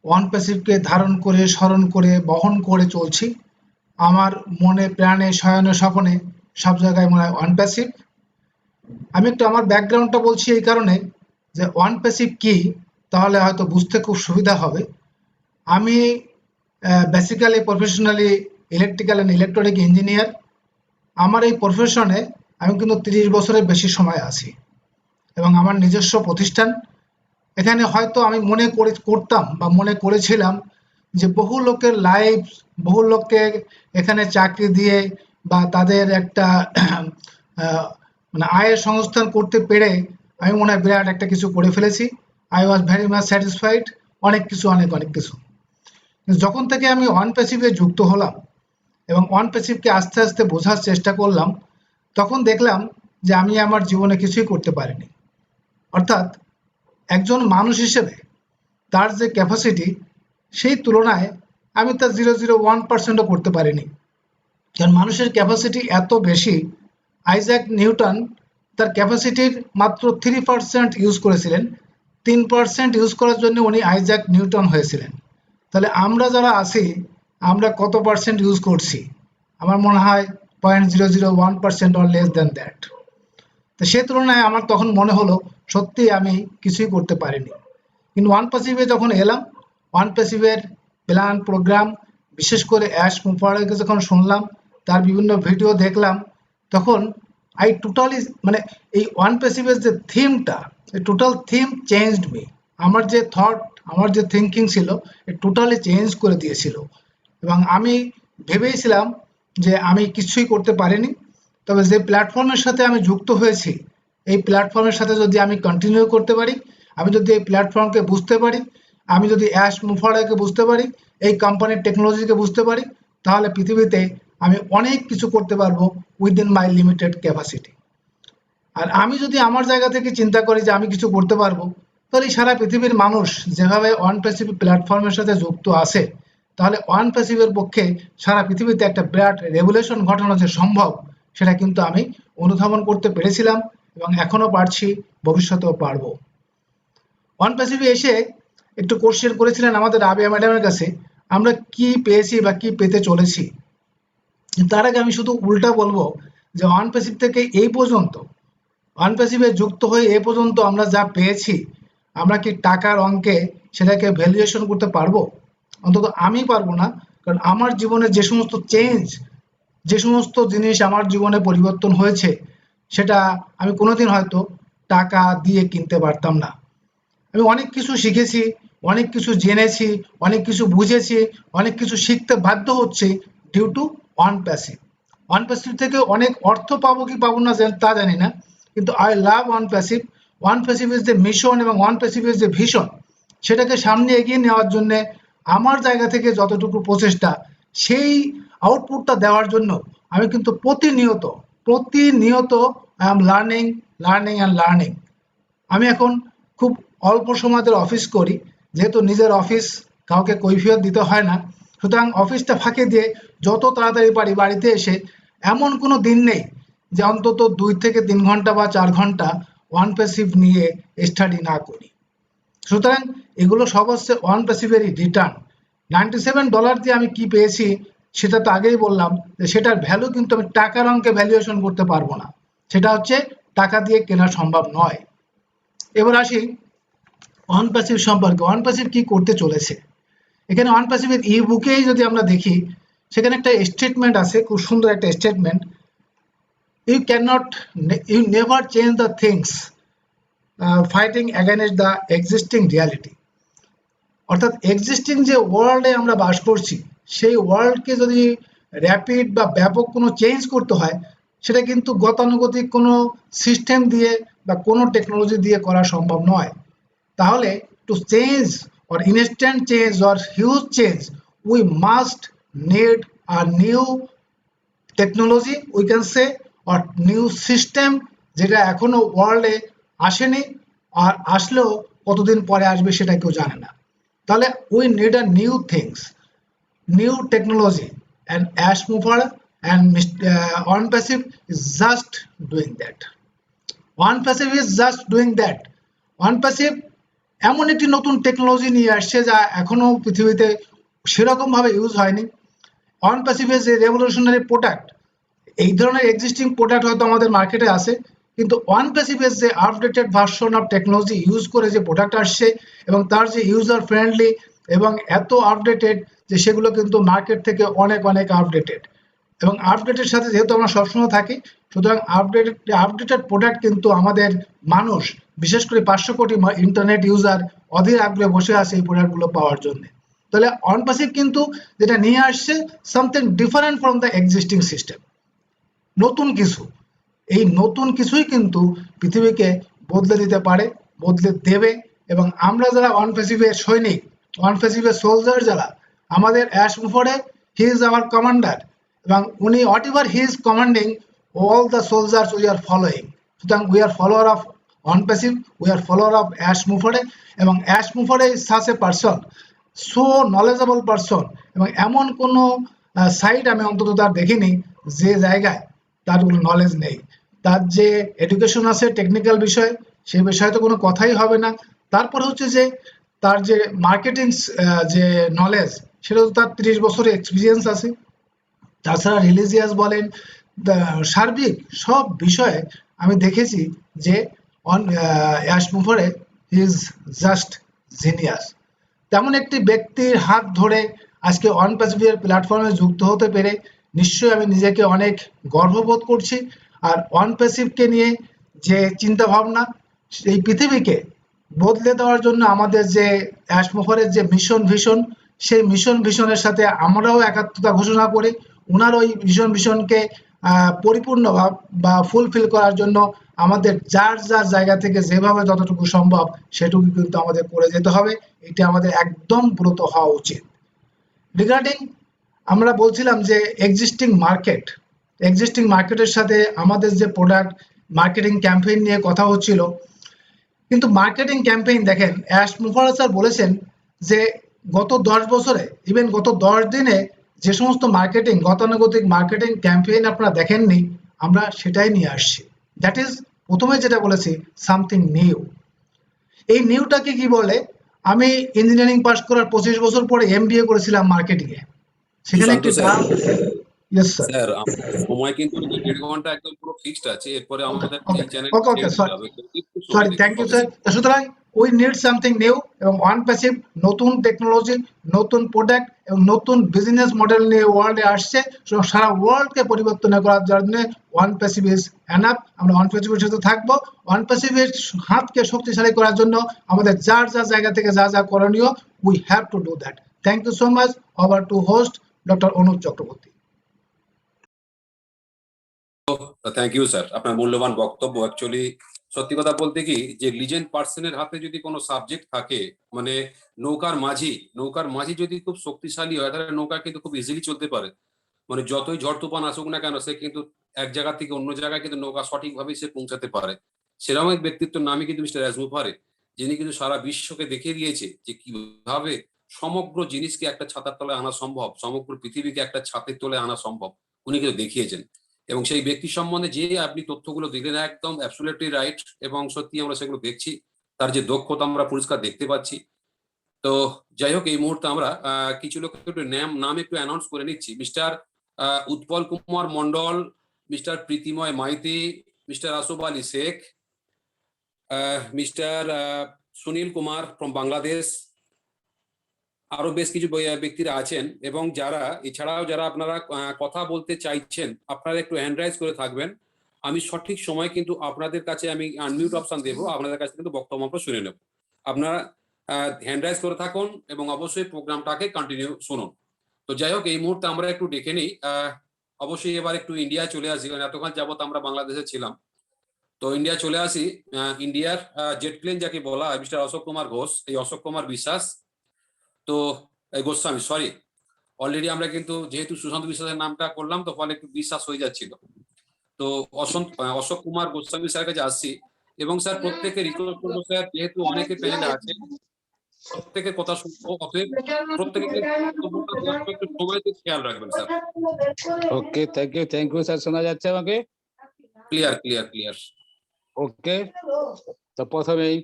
ওয়ানপ্যাসিভকে ধারণ করে, স্মরণ করে, বহন করে চলছি। আমার মনে প্রাণে শয়নে স্বপনে সব জায়গায় মনে হয় ওয়ানপ্যাসিভ। আমি একটু আমার ব্যাকগ্রাউন্ডটা বলছি এই কারণে যে ওয়ানপ্যাসিভ কি, তাহলে হয়তো বুঝতে খুব সুবিধা হবে। আমি basically professionally electrical and electronic engineer. আমার এই প্রফেশনে আমি কিন্তু 30 বছরের বেশি সময় আছি, এবং আমার নিজস্ব প্রতিষ্ঠান। এখানে হয়তো আমি করতাম বা মনে করেছিলাম যে বহু লোকের লাইফ, বহু লোককে এখানে চাকরি দিয়ে বা তাদের একটা মানে আয়ের সংস্থান করতে পেরে আমি মনে হয় বিরাট একটা কিছু করে ফেলেছি। I was very much satisfied, অনেক কিছু। যখন থেকে আমি ওয়ানপ্যাসিভে যুক্ত হলাম এবং ওয়ানপ্যাসিভকে আস্তে আস্তে বোঝার চেষ্টা করলাম, তখন দেখলাম যে আমি আমার জীবনে কিছুই করতে পারিনি। অর্থাৎ একজন মানুষ হিসেবে তার যে ক্যাপাসিটি, সেই তুলনায় আমি তার 0.01%ও করতে পারিনি। কারণ মানুষের ক্যাপাসিটি এত বেশি। আইজ্যাক নিউটন তার ক্যাপাসিটির মাত্র 3% ইউজ করেছিলেন। 3% ইউজ করার জন্য উনি আইজ্যাক নিউটন হয়েছিলেন। তাহলে আমরা যারা আছি, আমরা কত পার্সেন্ট ইউজ করছি? আমার মনে হয় 0.001% অর লেস দ্যান দ্যাট। তো সে তুলনায় আমার তখন মনে হলো সত্যি আমি কিছুই করতে পারিনি। কিন্তু ওয়ানপ্যাসিভে যখন এলাম, ওয়ানপ্যাসিভের প্ল্যান প্রোগ্রাম, বিশেষ করে অ্যাশ মুফারকে যখন শুনলাম, তার বিভিন্ন ভিডিও দেখলাম, তখন আই টোটালি মানে এই ওয়ানপ্যাসিভের যে থিমটা, এই টোটাল থিম চেঞ্জড মি। আমার যে থট, আমার যে থিঙ্কিং ছিল, টোটালি চেঞ্জ করে দিয়েছিল। এবং আমি ভেবেছিলাম যে আমি কিছুই করতে পারিনি, তবে যে প্ল্যাটফর্মের সাথে আমি যুক্ত হয়েছি, এই প্ল্যাটফর্মের সাথে যদি আমি কন্টিনিউ করতে পারি, আমি যদি এই প্ল্যাটফর্মকে বুঝতে পারি, আমি যদি অ্যাশ মুফারকে বুঝতে পারি, এই কোম্পানির টেকনোলজিকে বুঝতে পারি, তাহলে পৃথিবীতে আমি অনেক কিছু করতে পারবো উইদিন মাই লিমিটেড ক্যাপাসিটি। আর আমি যদি আমার জায়গা থেকে চিন্তা করি যে আমি কিছু করতে পারবো, তাহলে সারা পৃথিবীর মানুষ যেভাবে ওয়ানপ্যাসিভ প্ল্যাটফর্মের সাথে যুক্ত আছে, তাহলে ওয়ানপ্যাসিভের পক্ষে সারা পৃথিবীতে একটা বিরাট রেভলিউশন ঘটানো যে সম্ভব, সেটা কিন্তু আমি অনুধাবন করতে পেরেছিলাম, এবং এখনো পারছি, ভবিষ্যতেও পারবো। ওয়ানপ্যাসিভে এসে একটু কোশ্চেন করেছিলেন আমাদের রাবিয়া ম্যাডামের কাছে, আমরা কি পেয়েছি বা কি পেতে চলেছি। তার আগে আমি শুধু উল্টা বলবো যে ওয়ানপ্যাসিভ থেকে এই পর্যন্ত, ওয়ানপ্যাসিভে যুক্ত হয়ে এ পর্যন্ত আমরা যা পেয়েছি, আমরা কি টাকার অঙ্কে সেটাকে ভ্যালুয়েশন করতে পারবো? অন্তত আমি পারবো না। কারণ আমার জীবনে যে সমস্ত চেঞ্জ, যে সমস্ত জিনিস আমার জীবনে পরিবর্তন হয়েছে, সেটা আমি কোনোদিন হয়তো টাকা দিয়ে কিনতে পারতাম না। আমি অনেক কিছু শিখেছি, অনেক কিছু জেনেছি, অনেক কিছু বুঝেছি, অনেক কিছু শিখতে বাধ্য হচ্ছে ডিউ টু ওয়ানপ্যাসিভ। ওয়ানপ্যাসিভ থেকে অনেক অর্থ পাবো কি পাবো না তা জানি না, কিন্তু আই লাভ ওয়ানপ্যাসিভ। ওয়ানপ্যাসিভ ইজ যে মিশন এবং ওয়ানপ্যাসিভ ইজ যে ভিশন, সেটাকে সামনে এগিয়ে নেওয়ার জন্য আমার জায়গা থেকে যতটুকু প্রচেষ্টা, সেই আউটপুটটা দেওয়ার জন্য আমি কিন্তু প্রতিনিয়ত I am learning and learning. আমি এখন খুব অল্প সময় ধরে অফিস করি, যেহেতু নিজের অফিস, কাউকে কৈফিয়ত দিতে হয় না, সুতরাং অফিসটা ফাঁকি দিয়ে যত তাড়াতাড়ি পারি বাড়িতে এসে এমন কোনো দিন নেই যে অন্তত 2 থেকে 3 ঘন্টা বা 4 ঘন্টা ওয়ান প্যাসিভ নিয়ে স্টাডি না করি। সুতরাং এগুলো সব হচ্ছে ওয়ান প্যাসিভেরই রিটার্ন। $97 দিয়ে আমি কি পেয়েছি সেটা তো আগেই বললাম যে সেটার ভ্যালু কিন্তু আমি টাকার অঙ্কে ভ্যালুয়েশন করতে পারবো না, সেটা হচ্ছে টাকা দিয়ে কেনা সম্ভব নয়। এবার আসি অন প্যাসিভ সম্পর্কে। অন প্যাসিভ কি করতে চলেছে এখানে। অন প্যাসিভের ই বুকেই যদি আমরা দেখি, সেখানে একটা স্টেটমেন্ট আছে, খুব সুন্দর একটা statement, you never change the things fighting against the existing reality. অর্থাৎ এক্সিস্টিং যে ওয়ার্ল্ডে আমরা বাস করছি সেই ওয়ার্ল্ডকে যদি র্যাপিড বা ব্যাপক কোনো চেঞ্জ করতে হয়, সেটা কিন্তু গতানুগতিক কোনো সিস্টেম দিয়ে বা কোনো টেকনোলজি দিয়ে করা সম্ভব নয়। তাহলে to change or instant change or huge change, we must need a new technology, we can say, or new system, যেটা এখনো ওয়ার্ল্ডে আসেনি, আর আসলেও কতদিন পরে আসবে সেটা কেউ জানে না। তাহলে we need a new things, new technology, and Ash Mover and On Passive is just doing that. On Passive is just doing that. On Passive এমন একটি নতুন টেকনোলজি নিয়ে আসছে যা এখনো পৃথিবীতে সেরকম ভাবে ইউজ হয়নি। অন প্যাসিভের যে রেভলিউশনারি প্রোডাক্ট, এই ধরনের এক্সিস্টিং প্রোডাক্ট হয়তো আমাদের মার্কেটে আছে, কিন্তু অন প্যাসিভের যে updated version of technology use করে যে প্রোডাক্ট আসছে এবং তার যে ইউজার ফ্রেন্ডলি এবং এত আপডেটেড যে সেগুলো কিন্তু মার্কেট থেকে অনেক অনেক আপডেটেড। এবং আপডেটের সাথে যেহেতু আমরা সবসময় থাকি, সুতরাং আপডেটেড প্রোডাক্ট কিন্তু আমাদের মানুষ, বিশেষ করে 500 কোটি ইন্টারনেট ইউজার অধীর আগ্রহে বসে আছে এই প্রোডাক্টগুলো পাওয়ার জন্য। তাহলে অন প্যাসিভ কিন্তু যেটা নিয়ে আসছে something different from the existing system, নতুন কিছু। এই নতুন কিছুই কিন্তু পৃথিবীকে বদলে দিতে পারে, বদলে দেবে। এবং আমরা যারা অন প্যাসিভের সৈনিক, অন প্যাসিভের সোলজার যারা, আমাদের অ্যাশ মুফরে হি ইজ আওয়ার কমান্ডার, এবং উনি whatever he is commanding, all the soldiers we are following. সুতরাং we are follower of on passive, we are follower of অ্যাশ মুফরে। এবং অ্যাশ মুফরে is such a person, so knowledgeable person, এবং এমন কোনো সাইট আমি অন্তত তার দেখিনি যে জায়গায় তার কোনো নলেজ নেই। তার যে এডুকেশন আছে টেকনিক্যাল বিষয়, সে বিষয়ে তো কোনো কথাই হবে না। তারপর হচ্ছে যে তার যে মার্কেটিং যে নলেজ, সেটা তো তার 30 বছরের এক্সপিরিয়েন্স আছে। তাছাড়া রিলিজিয়াস বলেন, সার্বিক সব বিষয়ে আমি দেখেছি যে অ্যাশ মুফরে ইজ জাস্ট জিনিয়াস। তেমন একটি ব্যক্তির হাত ধরে আজকে অন প্যাসিভের প্ল্যাটফর্মে যুক্ত হতে পেরে নিশ্চয়ই আমি নিজেকে অনেক গর্ববোধ করছি। আর অন প্যাসিভকে নিয়ে যে চিন্তা ভাবনা, এই পৃথিবীকে বদলে দেওয়ার জন্য আমাদের যে অ্যাশ মুফরের যে মিশন ভিশন, সেই মিশন ভিশনের সাথে আমরাও একাত্মতা ঘোষণা করি। ওনার ওই ভিশনকে পরিপূর্ণ বা ফুলফিল করার জন্য আমাদের যার যার জায়গা থেকে যেভাবে যতটুকু সম্ভব সেটুকু কিন্তু আমাদের করে যেতে হবে। এটা আমাদের একদম ব্রত হওয়া উচিত। রিগার্ডিং আমরা বলছিলাম যে এক্সিস্টিং মার্কেটের সাথে আমাদের যে প্রোডাক্ট মার্কেটিং ক্যাম্পেইন নিয়ে কথা হচ্ছিল, কিন্তু মার্কেটিং ক্যাম্পেইন দেখেন, অ্যাশ মুফার স্যার বলেছেন যে গত 10 বছরে, ইভেন গত 10 দিনে যে সমস্ত মার্কেটিং, গতানুগতিক মার্কেটিং ক্যাম্পেইন আপনারা দেখেননি, আমরা সেটাই নিয়ে আসছি। দ্যাট ইজ, প্রথমে যেটা বলেছি, সামথিং নিউ। এই নিউটাকে কি বলে, আমি ইঞ্জিনিয়ারিং পাস করার 25 বছর পরে এমবিএ করেছিলাম মার্কেটিং এ। সেখানে একটি ইয়েস স্যার। স্যার সময় কিন্তু 1.5 ঘন্টা একদম পুরো ফিক্সড আছে, এরপরে আমাদের এই channel okay sorry, thank you sir. সুতরাং উই নিড সামথিং নিউ, এবং অন প্যাসিভ নতুন টেকনোলজি, নতুন প্রোডাক্ট এবং নতুন বিজনেস মডেল নিয়ে ওয়ার্ল্ডে আসছে। সারা ওয়ার্ল্ডকে পরিবর্তন করার জন্য অন প্যাসিভ ইজ এনাফ। আমরা অন প্যাসিভের সাথে থাকবো। অন প্যাসিভের হাতকে শক্তিশালী করার জন্য আমাদের যার যার জায়গা থেকে যা যা করণীয়, we have to do that. Thank you so much. Over to host doctor Anup Chakraborty. Thank you sir, আপনার মূল্যবান বক্তব্য। অ্যাকচুয়ালি সত্যি কথা বলতে কি, যে লিজেন্ড পার্সনের হাতে যদি কোনো সাবজেক্ট থাকে, মানে নৌকার মাঝি যদি খুব শক্তিশালী হয়, তাহলে নৌকা কিন্তু খুব ইজিলি চলতে পারে। মানে যতই ঝড় তুফান আসুক না কেন, সে কিন্তু এক জায়গা থেকে অন্য জায়গায় কিন্তু নৌকা সঠিকভাবে সে পৌঁছাতে পারে। সেরকম এক ব্যক্তিত্বের নামই কিন্তু মিস্টার অ্যাশ মুফারে। যিনি কিন্তু সারা বিশ্বকে দেখিয়ে দিয়েছে যে কিভাবে সমগ্র জিনিসকে একটা ছাতার তলায় আনা সম্ভব, সমগ্র পৃথিবীকে একটা ছাদের তলায় আনা সম্ভব, উনি কিন্তু দেখিয়েছেন। এবং সেই ব্যক্তি সম্বন্ধে যে আপনি তথ্যগুলো দিলেন একদম অ্যাবসলিউটলি রাইট, এবং সত্যি আমরা সেগুলো দেখছি, তার যে দক্ষতা আমরা পরিষ্কার দেখতে পাচ্ছি। তো যাই হোক, এই মুহূর্তে আমরা কিছু লোক একটু নাম একটু অ্যানাউন্স করে নিচ্ছি। Mister Utpal Kumar Mondal, mister Pritimoy Maity, mister Asaf Ali Sheikh, mister Sunil Kumar from Bangladesh, আরো বেশ কিছু ব্যক্তিরা আছেন। এবং যারা এছাড়াও যারা আপনারা কথা বলতে চাইছেন, আপনারা একটু হ্যান্ড রাইজ করে থাকবেন। আমি সঠিক সময় কিন্তু আপনাদের কাছে আমি আনমিউট অপশন দেবো, আপনাদের কাছে কিন্তু বক্তব্য আমরা শুনে নেব। আপনারা হ্যান্ড রাইজ করে থাকুন এবং অবশ্যই প্রোগ্রামটাকে কন্টিনিউ শুনুন। তো যাই হোক, এই মুহূর্তে আমরা একটু ডেকে নিই, অবশ্যই এবার একটু ইন্ডিয়া চলে আসি, কারণ এতক্ষণ যাবত আমরা বাংলাদেশে ছিলাম। তো ইন্ডিয়া চলে আসি। ইন্ডিয়ার জেট প্লেন যাকে বলা হয়, মিস্টার অশোক কুমার ঘোষ, এই অশোক কুমার বিশ্বাস, তো গোস্বামী, সরি, অলরেডি আমরা কিন্তু যেহেতু সুশান্ত বিশ্বাসের নামটা করলাম, তো ফলে একটু বিশ্বাস হয়ে যাচ্ছিল। তো অশোক কুমার গোস্বামী স্যারের কাছে আসছি। এবং স্যার, প্রত্যেকে রিকোয়েস্ট করবো স্যার, যেহেতু অনেকে প্যানেলে আছে, প্রত্যেকের কথা শুনবো, অতএব প্রত্যেকে একটু সময় দিয়ে খেয়াল রাখবেন sir. Okay, thank you sir. শোনা যাচ্ছে আমাকে? Clear clear clear. ওকে, তো প্রথমেই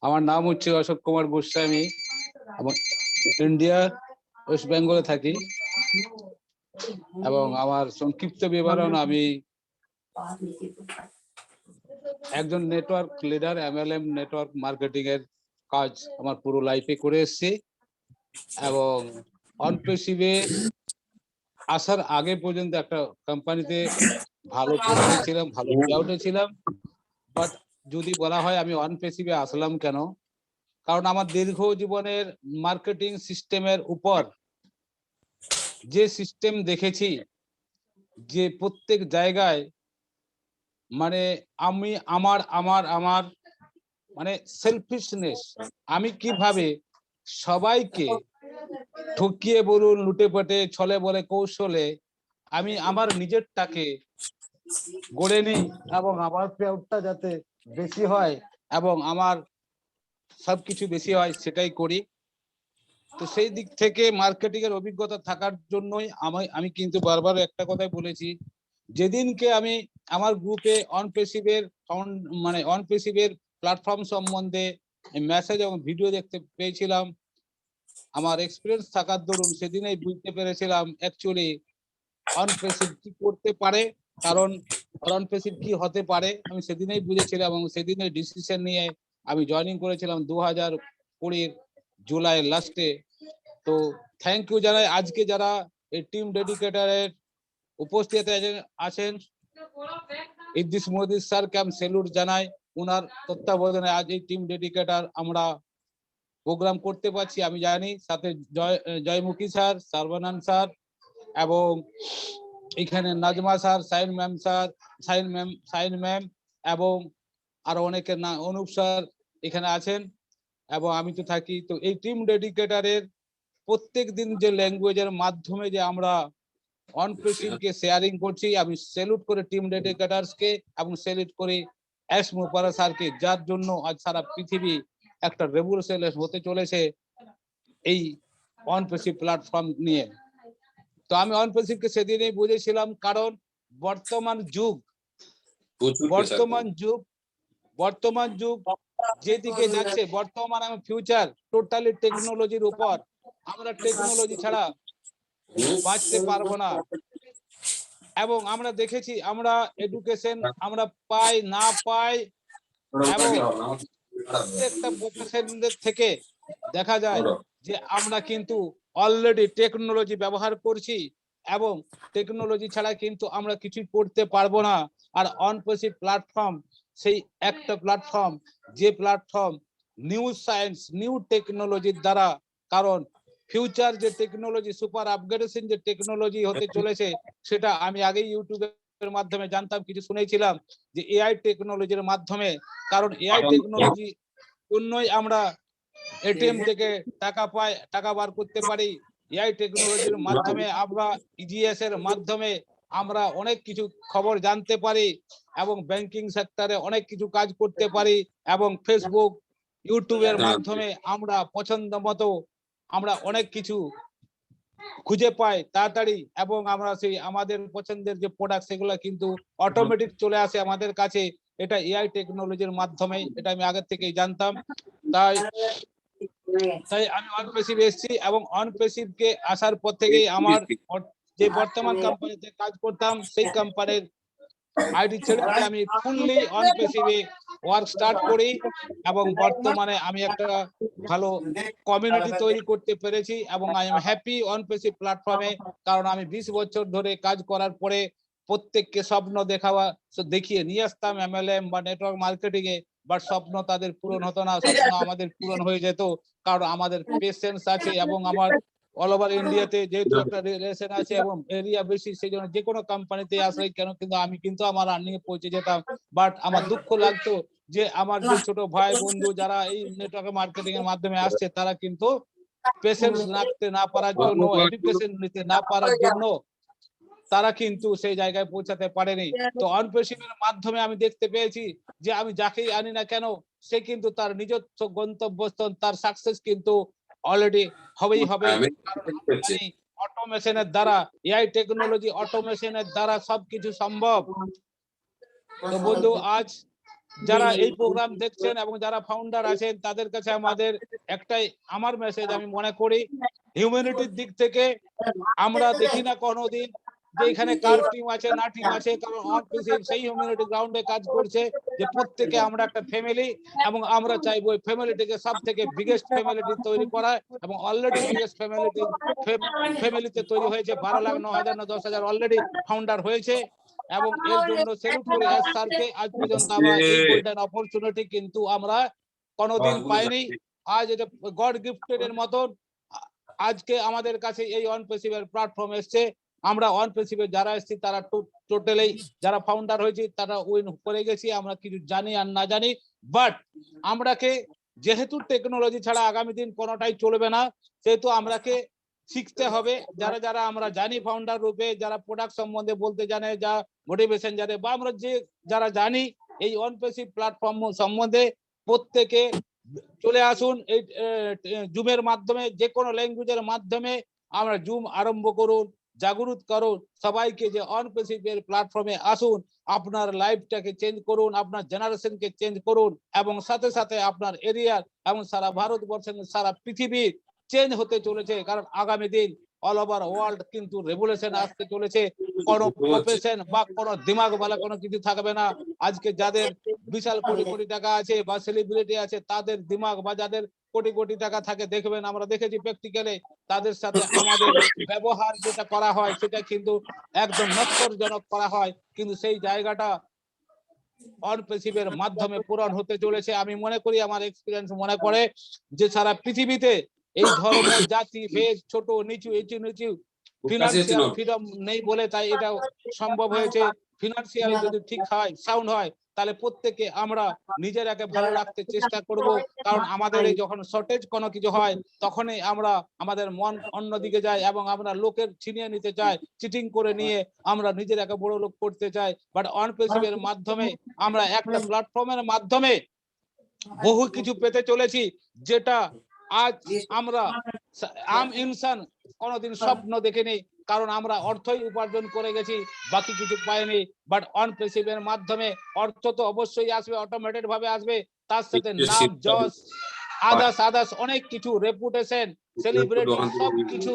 আমার নাম হচ্ছে অশোক কুমার গোস্বামী, এবং ইন্ডিয়া ওয়েস্ট বেঙ্গলে থাকি। এবং আমার সংক্ষিপ্ত বিবরণ, আমি একজন network leader, MLM network marketing এর কাজ আমার পুরো লাইফে করে এসেছি। এবং অনপ্রেসিভে আসার আগে পর্যন্ত একটা কোম্পানিতে ভালো পজিশনে ছিলাম, ভালো পেআউটে ছিলাম। বাট যদি বলা হয় আমি অনপ্রেসিভে আসলাম কেন, কারণ আমার দীর্ঘ জীবনের মার্কেটিং সিস্টেমের উপর যে সিস্টেম দেখেছি, যে প্রত্যেক জায়গায় মানে আমি আমার মানে সেলফিশনেস, আমি কিভাবে সবাইকে ঠকিয়ে বলুন, লুটে পেটে, ছলে বলে কৌশলে আমি আমার নিজেরটাকে গড়ে নিই, এবং আমার পেআউটটা যাতে বেশি হয় এবং আমার সবকিছু বেশি হয়, সেটাই করি। তো সেই দিক থেকে মার্কেটিং এর অভিজ্ঞতা থাকার জন্যই আমি কিন্তু বারবার একটা কথাই বলেছি, যেদিনকে আমি আমার গ্রুপে অনপ্রেসিভের প্ল্যাটফর্ম সম্বন্ধে মেসেজ এবং ভিডিও দেখতে পেয়েছিলাম, আমার এক্সপিরিয়েন্স থাকার দরুন সেদিনেই বুঝতে পেরেছিলাম অ্যাকচুয়ালি অনপ্রেসিভ কি করতে পারে, কারণ অনপ্রেসিভ কি হতে পারে আমি সেদিনেই বুঝেছিলাম। এবং সেদিনের ডিসিশন নিয়ে আমি জয়েনিং করেছিলাম 2020 জুলাই লাস্টে। তো থ্যাংক ইউ জানাই আজকে যারা এই টিম ডেডিকেটরের উপস্থিত আছেন। ইদ্রিস মোদি স্যারকে আমি স্যালুট জানাই, ওনার তত্ত্বাবধানে আজ এই টিম ডেডিকেটর আমরা প্রোগ্রাম করতে পারছি। আমি জানি সাথে জয়মুখী স্যার, সার্বানন্দ স্যার, এবং এখানে নাজমা স্যার, সাইন ম্যাম, এবং আরো অনেকের না, অনুপ স্যার এখানে আছেন, এবং আমি তো থাকি। তো এই টিম ডেডিকেটরের প্রত্যেক দিন যে ল্যাঙ্গুয়েজের মাধ্যমে যে আমরা অনপ্রেসিভকে শেয়ারিং করছি, আমি স্যালুট করে টিম ডেডিকেটরসকে, এবং স্যালুট করি এস মুপারা স্যারকে, যার জন্য আজ সারা পৃথিবী একটা রেভলিউশন হতে চলেছে এই অনপ্রেসিভ প্ল্যাটফর্ম নিয়ে। তো আমি অনপ্রেসিভকে সেদিনই বুঝেছিলাম, কারণ বর্তমান যুগ যেদিকে যাচ্ছে, বর্তমান আমি ফিউচার টোটালি টেকনোলজির উপর। আমরা টেকনোলজি ছাড়া বাঁচতে পারবো না। এবং আমরা দেখেছি, আমরা এডুকেশন আমরা পাই না পাই, এবং প্রত্যেকটা প্রফেশনদের থেকে দেখা যায় যে আমরা কিন্তু অলরেডি টেকনোলজি ব্যবহার করছি, এবং টেকনোলজি ছাড়া কিন্তু আমরা কিছুই করতে পারবো না। আর অনপ্রেসিভ প্ল্যাটফর্ম সেই একটা প্ল্যাটফর্ম, যে প্ল্যাটফর্ম নিউ সায়েন্স, নিউ টেকনোলজির দ্বারা, কারণ ফিউচার যে টেকনোলজি, সুপার আপগ্রেডেশন যে টেকনোলজি হতে চলেছে, সেটা আমি আগেই ইউটিউবের মাধ্যমে জানতাম, কিছু শুনেছিলাম যে এআই টেকনোলজির মাধ্যমে। কারণ এআই টেকনোলজি জন্যই আমরা এটিএম থেকে টাকা বার করতে পারি। এআই টেকনোলজির মাধ্যমে আমরা ইজিএস এর মাধ্যমে আমরা অনেক কিছু খবর জানতে পারি, এবং ব্যাংকিং সেক্টরে অনেক কিছু কাজ করতে পারি, এবং ফেসবুক, ইউটিউবের হ্যাঁ। মাধ্যমে আমরা পছন্দ মতো আমরা অনেক কিছু খুঁজে পাই তাড়াতাড়ি, এবং আমরা সেই আমাদের পছন্দের যে প্রোডাক্ট সেগুলো কিন্তু অটোমেটিক চলে আসে আমাদের কাছে। এটা এআই টেকনোলজির মাধ্যমে, এটা আমি আগের থেকেই জানতাম। তাই তাই আমি অনপ্রেসিভ এসেছি, এবং অনপ্রেসিভ কে আসার পর থেকেই আমার যে বর্তমান কোম্পানিতে কাজ করতাম সেই কোম্পানির আইডি ছেড়ে দিয়ে আমি ফুললি অনপ্রেসিভে ওয়ার্ক স্টার্ট করি, এবং বর্তমানে আমি একটা ভালো কমিউনিটি তৈরি করতে পেরেছি, এবং আই এম হ্যাপি অনপ্রেসিভ প্ল্যাটফর্মে। কারণ আমি 20 বছর ধরে কাজ করার পরে প্রত্যেককে স্বপ্ন দেখিয়ে নিয়ে আসতাম এমএলএম বা নেটওয়ার্ক মার্কেটিং এ, বাট স্বপ্ন তাদের পূরণ হতো না, স্বপ্ন আমাদের পূরণ হয়ে যেত। কারণ আমাদের পেশেন্স আছে, এবং আমার অল ওভার ইন্ডিয়াতে যেহেতু একটা রিলেশন আছে এবং এরিয়া বেশি, সেই জন্য যে কোনো কোম্পানিতে আসলে কেন কিন্তু আমি কিন্তু আমার আর্নিং এ পৌঁছে যেতাম। বাট আমার দুঃখ লাগতো যে আমার যে ছোট ভাই বন্ধু যারা এই নেটওয়ার্ক মার্কেটিং এর মাধ্যমে আসছে, তারা কিন্তু পেশেন্স রাখতে না পারার জন্য, এডুকেশন নিতে না পারার জন্য তারা কিন্তু সেই জায়গায় পৌঁছাতে পারেনি। তো অনপ্রেসিভের মাধ্যমে আমি দেখতে পেয়েছি যে আমি যাকেই আনি না কেন, সে কিন্তু তার নিজস্ব গন্তব্যস্থল, তার সাকসেস কিন্তু অলরেডি হবেই হবে। অটোমেশনের দ্বারা, এআই টেকনোলজি অটোমেশনের দ্বারা সবকিছু সম্ভব। তো বন্ধু, আজ যারা এই প্রোগ্রাম দেখছেন এবং যারা ফাউন্ডার আছেন, তাদের কাছে আমাদের একটাই আমার মেসেজ, আমি মনে করি হিউম্যানিটির দিক থেকে আমরা দেখি না কোনোদিন যে এখানে কার টিম আছে না টিম আছে, কারণ অনপ্রেসিভ সেই হিউম্যানিটি গ্রাউন্ডে কাজ করছে যে প্রত্যেকে আমরা একটা ফ্যামিলি, এবং আমরা চাইবো ওই ফ্যামিলিটিকে সব থেকে বিগেস্ট ফ্যামিলিটি তৈরি করা, এবং অলরেডি বিগেস্ট ফ্যামিলিতে তৈরি হয়েছে। 12 লাখ 9,000 না 10,000 অলরেডি ফাউন্ডার হয়েছে, এবং এর জন্য স্যালুট করি এস স্যারকে। আজ পর্যন্ত আমরা এই গোল্ডেন অপরচুনিটি কিন্তু আমরা কোনোদিন পাইনি। আজ এটা গড গিফটেড এর মতন আজকে আমাদের কাছে এই অনপ্রেসিভের প্ল্যাটফর্ম এসছে। আমরা অনপ্রেসিভে যারা এসেছি তারা টোটালি যারা ফাউন্ডার হয়েছি তারা উইন করে গেছি, আমরা কিছু জানি আর না জানি। বাট আমরাকে যেহেতু টেকনোলজি ছাড়া আগামী দিন কোনোটাই চলবে না, সেহেতু আমরাকে শিখতে হবে। যারা যারা আমরা জানি ফাউন্ডার রূপে, যারা প্রোডাক্ট সম্বন্ধে বলতে জানে, যা মোটিভেশন জানে, বা আমরা যে যারা জানি এই অনপ্রেসিভ প্ল্যাটফর্ম সম্বন্ধে, প্রত্যেকে চলে আসুন এই জুমের মাধ্যমে, যে কোনো ল্যাঙ্গুয়েজের মাধ্যমে আমরা জুম আরম্ভ করুন, জাগরুক করুন সবাইকে যে অনপ্রেসিভের প্ল্যাটফর্মে আসুন, আপনার লাইফটাকে চেঞ্জ করুন, আপনার জেনারেশনকে চেঞ্জ করুন, এবং সাথে সাথে আপনার এরিয়ার এবং সারা ভারতবর্ষের সারা পৃথিবী চেঞ্জ হতে চলেছে। কারণ আগামী দিন অল ওভার ওয়ার্ল্ড কিন্তু রেভলিউশন আসতে চলেছে। কোনো প্রফেশন বা কোনো দিমাগ वाला কোনো কিছু থাকবে না। আজকে যাদের বিশাল কোটি কোটি টাকা আছে বা সেলিব্রিটি আছে, তাদের দিমাগ বা যাদের কোটি কোটি টাকা থাকে, দেখবেন আমরা দেখেছি প্র্যাকটিক্যালি, তাদের সাথে আমাদের ব্যবহার যেটা করা হয় সেটা কিন্তু একদম নক্করজনক করা হয়, কিন্তু সেই জায়গাটা অনপ্রেসিভের মাধ্যমে পূরণ হতে চলেছে। আমি মনে করি, আমার এক্সপিরিয়েন্স মনে করে যে সারা পৃথিবীতে এই ধর্ম জাতি ভেদ ছোট নিচু এচু নিচু ফিনান্সিয়াল ফ্রিডম নেই বলে তাই এটা সম্ভব হয়েছে। ফিনান্সিয়াল যদি ঠিক হয়, সাউন্ড হয়, তাহলে প্রত্যেকে আমরা নিজেরাকে ভালো রাখতে চেষ্টা করব। কারণ আমাদের এই যখন শর্টেজ কোনো কিছু হয়, তখনই আমরা আমাদের মন অন্যদিকে যায় এবং আমরা লোকের ছিনিয়ে নিতে চাই, চিটিং করে নিয়ে আমরা নিজেরাকে বড় লোক করতে চাই। বাট অনপ্রেসিভের মাধ্যমে আমরা একটা প্ল্যাটফর্মের মাধ্যমে বহু কিছু পেতে চলেছি, যেটা আজ আমরা আম ইনসান কোনোদিন স্বপ্ন দেখিনি। কারণ আমরা অর্থই উপার্জন করে গেছি, বাকি কিছু পাইনি। বাট অনপ্রেসিভের মাধ্যমে অর্থ তো অবশ্যই আসবে, অটোমেটেড ভাবে আসবে, তার সাথে নাম যশ আদার্স অনেক কিছু, রেপুটেশন, সেলিব্রিটি, সব কিছু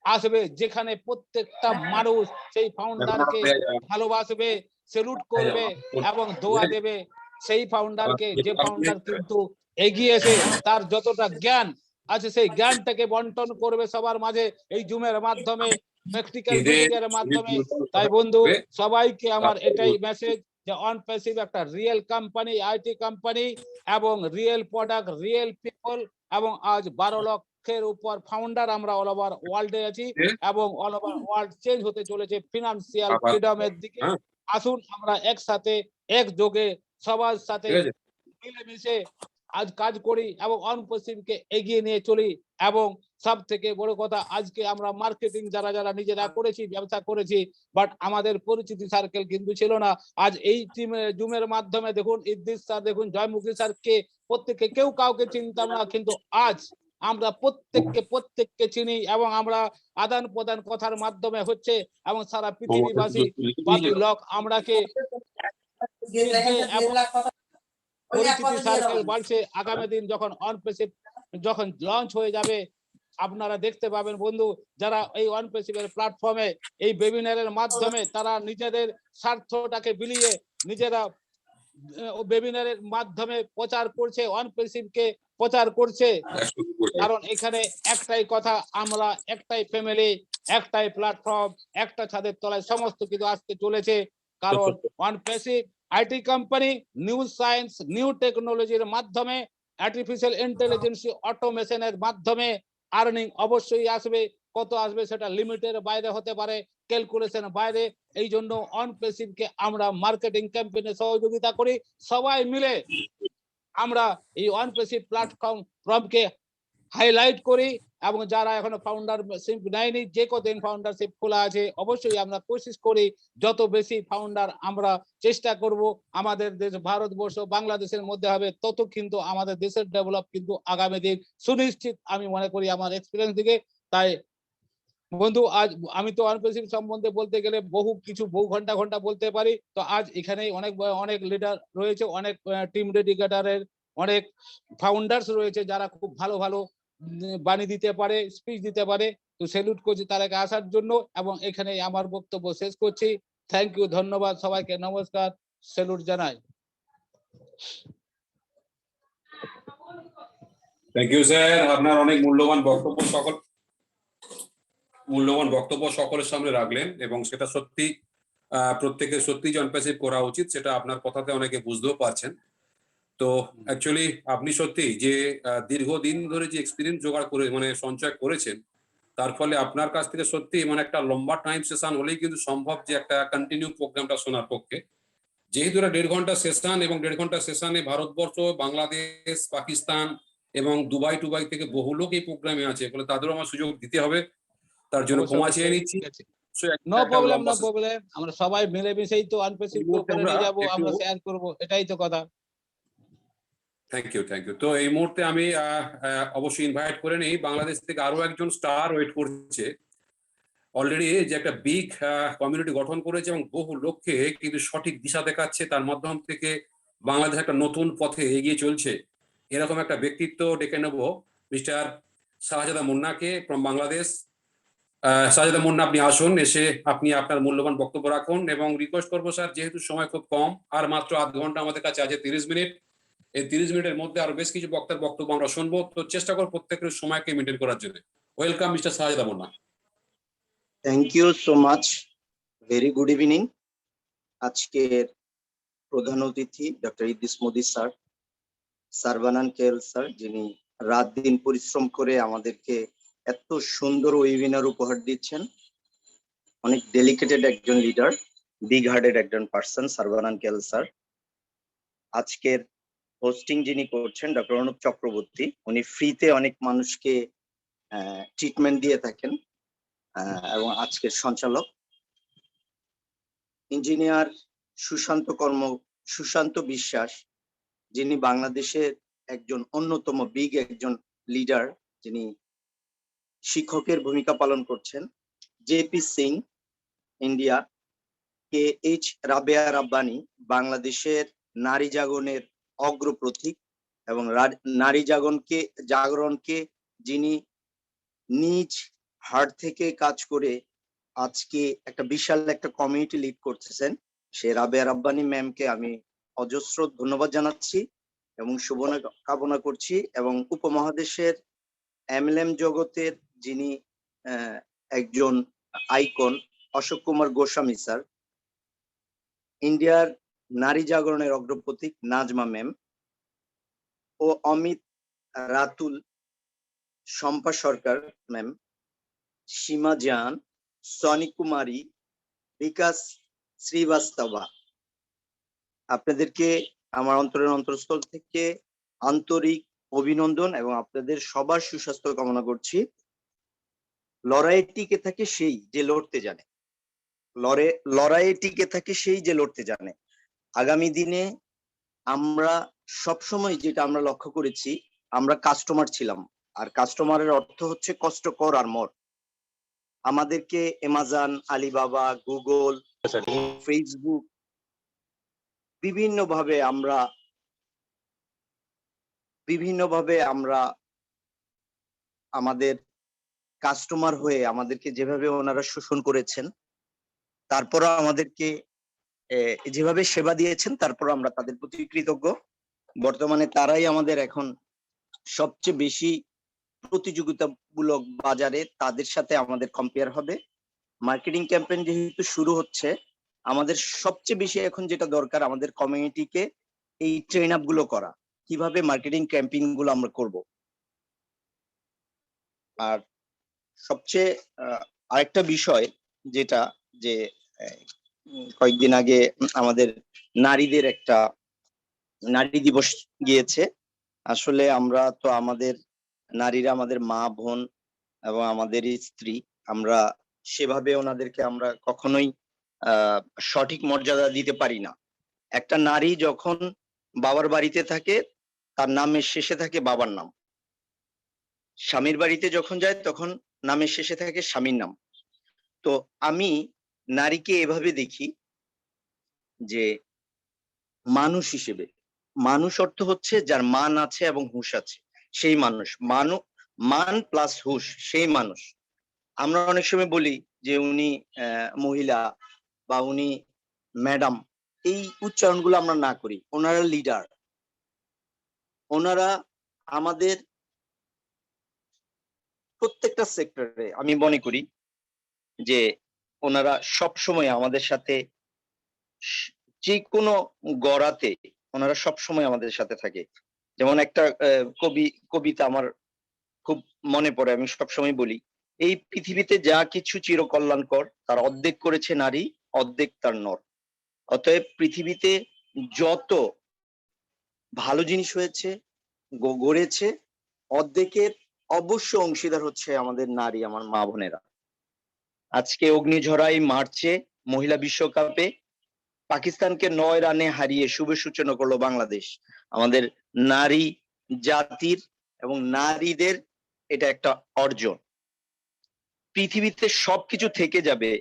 আসবে, যেখানে প্রত্যেকটা মানুষ সেই ফাউন্ডারকে ভালোবাসবে, সেলুট করবে এবং দোয়া দেবে সেই ফাউন্ডারকে, যে ফাউন্ডার কিন্তু এগিয়েছে, তার যতটা জ্ঞান আছে সেই জ্ঞানটাকে বন্টন করবে সবার মাঝে এই জুমের মাধ্যমে, প্র্যাকটিক্যাল মিটিংয়ের মাধ্যমে। তাই বন্ধু, সবাইকে আমার এটাই মেসেজ যে অনপ্রেসিভ একটা রিয়েল কোম্পানি, আইটি কোম্পানি, এবং রিয়েল প্রোডাক্ট, রিয়েল পিপল, এবং আজ 12 লক্ষের উপর ফাউন্ডার আমরা অল ওভার ওয়ার্ল্ডে আছি, এবং অল ওভার ওয়ার্ল্ড চেঞ্জ হতে চলেছে ফিনান্সিয়াল ফ্রিডমের দিকে। আসুন আমরা একসাথে একযোগে সবার সাথে মিলেমিশে আজ কাজ করি এবং অনপ্রেসিভকে এগিয়ে নিয়ে চলি, এবং সব থেকে বড় কথা আজকে আমরা মার্কেটিং যারা যারা নিজেরা করেছি, ব্যবসা করেছি, বাট আমাদের পরিচিতি সার্কেল কিন্তু ছিল না। আজ এই জুমের মাধ্যমে দেখুন ইদ্রিস স্যার, দেখুন জয়মুখী স্যারকে, প্রত্যেককে কেউ কাউকে চিনতাম না, কিন্তু আজ আমরা প্রত্যেককে চিনি এবং আমরা আদান প্রদান কথার মাধ্যমে হচ্ছে এবং সারা পৃথিবীবাসী বাকি লোক আমরাকে পরিচিতি সার্কেল বাড়ছে। আগামী দিন যখন অনপেসিভ যখন লঞ্চ হয়ে যাবে, আপনারা দেখতে পাবেন বন্ধু, যারা এই অনপেসিভের প্ল্যাটফর্মে এই ওয়েবিনারের মাধ্যমে তারা নিজেদের স্বার্থটাকে বিলিয়ে নিজেরা ওয়েবিনারের মাধ্যমে প্রচার করছে, অনপেসিভকে প্রচার করছে। কারণ এখানে একটাই কথা, আমরা একটাই ফ্যামিলি, একটাই প্ল্যাটফর্ম, একটা ছাদের তলায় সমস্ত কিছু আসতে চলেছে। কারণ Onpassive IT company new science, new টেকনোলজির মাধ্যমে, আর্টিফিশিয়াল ইন্টেলিজেন্স, অটোমেশনের মাধ্যমে আর্নিং অবশ্যই আসবে। কত আসবে সেটা লিমিটের বাইরে হতে পারে, ক্যালকুলেশন বাইরে। এই জন্য অনপেসিভকে আমরা মার্কেটিং ক্যাম্পেইনে সহযোগিতা করি। সবাই মিলে আমরা এই অনপেসিভ প্ল্যাটফর্মকে হাইলাইট করি এবং যারা এখনো ফাউন্ডারশিপ নেয়নি, যে কদিন ফাউন্ডারশিপ খোলা আছে অবশ্যই আমরা কোশিশ করি যত বেশি ফাউন্ডার আমরা চেষ্টা করব আমাদের দেশ ভারতবর্ষ বাংলাদেশের মধ্যে হবে, তত কিন্তু আমাদের দেশের ডেভেলপ কিন্তু আগামী দিন সুনিশ্চিত আমি মনে করি আমার এক্সপিরিয়েন্স থেকে। তাই বন্ধু আজ আমি তো অনপেসিভ সম্বন্ধে বলতে গেলে বহু ঘন্টা বলতে পারি। তো আজ এখানেই অনেক লিডার রয়েছে, অনেক টিম ডেডিকেটরের অনেক ফাউন্ডার্স রয়েছে যারা খুব ভালো বাণী দিতে পারে, স্পিচ দিতে পারে। তো স্যালুট করছি তাদেরকে আসার জন্য এবং এখানে আমার বক্তব্য শেষ করছি। থ্যাংক ইউ, ধন্যবাদ সবাইকে, নমস্কার, স্যালুট জানাই। থ্যাংক ইউ স্যার, আপনার অনেক মূল্যবান বক্তব্য সকলের সামনে রাখলেন এবং সেটা সত্যি প্রত্যেকের সত্যি অনপেসিভ করা উচিত, সেটা আপনার কথাতে অনেকে বুঝতেও পারছেন। তো অ্যাকচুয়ালি আপনি সত্যি যে দীর্ঘদিন ধরে যে এক্সপিরিয়েন্স জোগাড় করে মানে সঞ্চয় করেছেন, তার ফলে আপনার কাছ থেকে সত্যি মানে একটা লম্বা টাইম সেশন হলেই কিন্তু সম্ভব যে একটা কন্টিনিউ প্রোগ্রামটা শোনার পক্ষে। যেহেতু এটা 1.5 ঘন্টা সেশন এবং 1.5 ঘন্টা সেশনে ভারতবর্ষ, বাংলাদেশ, পাকিস্তান এবং দুবাই থেকে বহু লোক এই প্রোগ্রামে আছে, ফলে তাদেরও আমার সুযোগ দিতে হবে। তার জন্য ক্ষমা চেয়ে নিচ্ছি। নো প্রবলেম, আমরা সবাই মিলেমিশেই তো অনপেসিভ করে নিয়ে যাবো, আমরা শেয়ার করব, এটাই তো কথা। Thank you. তো এই মুহূর্তে আমি অবশ্যই ইনভাইট করে নেই, বাংলাদেশ থেকে আরো একজন স্টার ওয়েট করছে অলরেডি, যে একটা বিগ কমিউনিটি গঠন করেছে এবং বহু লোককে কিন্তু সঠিক দিশা দেখাচ্ছে, তার মাধ্যম থেকে বাংলাদেশ একটা নতুন পথে এগিয়ে চলছে। এরকম একটা ব্যক্তিত্ব ডেকে নেব, মিস্টার শাহজাদা মুন্নাকে ফ্রম বাংলাদেশ। শাহজাদা মুন্না, আপনি আসুন, এসে আপনি আপনার মূল্যবান বক্তব্য রাখুন এবং রিকোয়েস্ট করবো স্যার, যেহেতু সময় খুব কম, আর মাত্র আধ ঘন্টা আমাদের কাছে আছে, 30 মিনিট, এই 30 মিনিটের মধ্যে আরো বেশ কিছু বক্তার বক্তব্য আমরা শুনবো, তো চেষ্টা করব প্রত্যেকের সময়কে মেনটেন করার জন্য। Welcome mister Shahzada Munna. Thank you so much, very good evening. আজকের প্রধান অতিথি doctor Idris Modi sir, Saravanan KL sir, যিনি রাত দিন পরিশ্রম করে আমাদেরকে এত সুন্দর ওয়েবিনার উপহার দিচ্ছেন। অনেক ডেলিকেটেড একজন লিডার, বিগ হার্টেড একজন পার্সন সারবানান কেএল স্যার। আজকের হোস্টিং যিনি করছেন ডক্টর অনুপ চক্রবর্তী, উনি ফ্রিতে অনেক মানুষকে ট্রিটমেন্ট দিয়ে থাকেন এবং আজকের সঞ্চালক ইঞ্জিনিয়ার সুশান্ত বিশ্বাস, যিনি বাংলাদেশের একজন অন্যতম বিগ একজন লিডার, যিনি শিক্ষকের ভূমিকা পালন করছেন। JP Singh India, KH Rabeya Rabbani, বাংলাদেশের নারী জাগরণের অগ্রপ্রতীক এবং নারী জাগরণকে যিনি নিজ হার্ট থেকে কাজ করে আজকে একটা বিশাল একটা কমিউনিটি লিড করতেছেন, সে রাবেয়া রাব্বানি ম্যামকে আমি অজস্র ধন্যবাদ জানাচ্ছি এবং শুভ কামনা করছি। এবং উপমহাদেশের MLM জগতের যিনি একজন আইকন অশোক কুমার গোস্বামী স্যার, ইন্ডিয়ার নারী জাগরণের অগ্রপ্রতীক নাজমা ম্যাম ও অমিত রাতুল, শম্পা সরকার ম্যাম, সীমা জান, সনি কুমারী, বিকাশ শ্রীবাস্তবা, আপনাদেরকে আমার অন্তরের অন্তঃস্থল থেকে আন্তরিক অভিনন্দন এবং আপনাদের সবার সুস্বাস্থ্য কামনা করছি। লড়াইয়ে টিকে থাকে সেই যে লড়তে জানে, লড়াইয়ে টিকে থাকে সেই যে লড়তে জানে। আগামী দিনে আমরা সবসময় যেটা আমরা লক্ষ্য করেছি, আমরা কাস্টমার ছিলাম, আর কাস্টমারের অর্থ হচ্ছে কষ্টকর আর মর। আমাদেরকে অ্যামাজন, আলিবাবা, গুগল, ফেসবুক বিভিন্নভাবে আমরা আমাদের কাস্টমার হয়ে আমাদেরকে যেভাবে ওনারা শোষণ করেছেন, তারপরও আমাদেরকে যেভাবে সেবা দিয়েছেন, তারপর আমরা তাদের প্রতি কৃতজ্ঞ। বর্তমানে তারাই আমাদের এখন সবচেয়ে বেশি প্রতিযোগিতামূলক বাজারে, তাদের সাথে আমাদের কম্পেয়ার হবে। মার্কেটিং ক্যাম্পেইন যেহেতু শুরু হচ্ছে, আমাদের সবচেয়ে বেশি এখন যেটা দরকার, আমাদের কমিউনিটিকে এই ট্রেন আপ গুলো করা, কিভাবে মার্কেটিং ক্যাম্পেইন গুলো আমরা করব। আর সবচেয়ে আরেকটা বিষয় যেটা, যে কয়েকদিন আগে আমাদের নারীদের একটা নারী দিবস গিয়েছে। আসলে আমরা তো আমাদের নারীরা আমাদের মা, বোন এবং আমাদের স্ত্রী, আমরা সেভাবে ওনাদেরকে আমরা কখনোই সঠিক মর্যাদা দিতে পারি না। একটা নারী যখন বাবার বাড়িতে থাকে, তার নামের শেষে থাকে বাবার নাম। স্বামীর বাড়িতে যখন যায়, তখন নামের শেষে থাকে স্বামীর নাম। তো আমি নারীকে এভাবে দেখি যে মানুষ হিসেবে। মানুষ অর্থ হচ্ছে যার মান আছে এবং হুঁশ আছে, সেই মানুষ। মান প্লাস হুঁশ, সেই মানুষ। আমরা অনেক সময় বলি যে উনি মহিলা বা উনি ম্যাডাম, এই উচ্চারণগুলো আমরা না করি। ওনারা লিডার, ওনারা আমাদের প্রত্যেকটা সেক্টরে আমি মনে করি যে ওনারা সব সময় আমাদের সাথে, যে কোনো গড়াতে ওনারা সব সময় আমাদের সাথে থাকে। যেমন একটা কবিতা আমার খুব মনে পড়ে, আমি সবসময় বলি, এই পৃথিবীতে যা কিছু চিরকল্যাণকর, তার অর্ধেক করেছে নারী, অর্ধেক তার নর। অতএব পৃথিবীতে যত ভালো জিনিস হয়েছে, গড়েছে, অর্ধেকের অবশ্য অংশীদার হচ্ছে আমাদের নারী, আমার মা বোনেরা। আজকে অগ্নিঝরাই মার্চে মহিলা বিশ্বকাপে পাকিস্তানকে 9 রানে হারিয়ে শুভ সূচনা করলো বাংলাদেশ। আমাদের নারী জাতির এবং নারীদের এটা একটা অর্জন। পৃথিবীতে সবকিছু থেকে যাবে,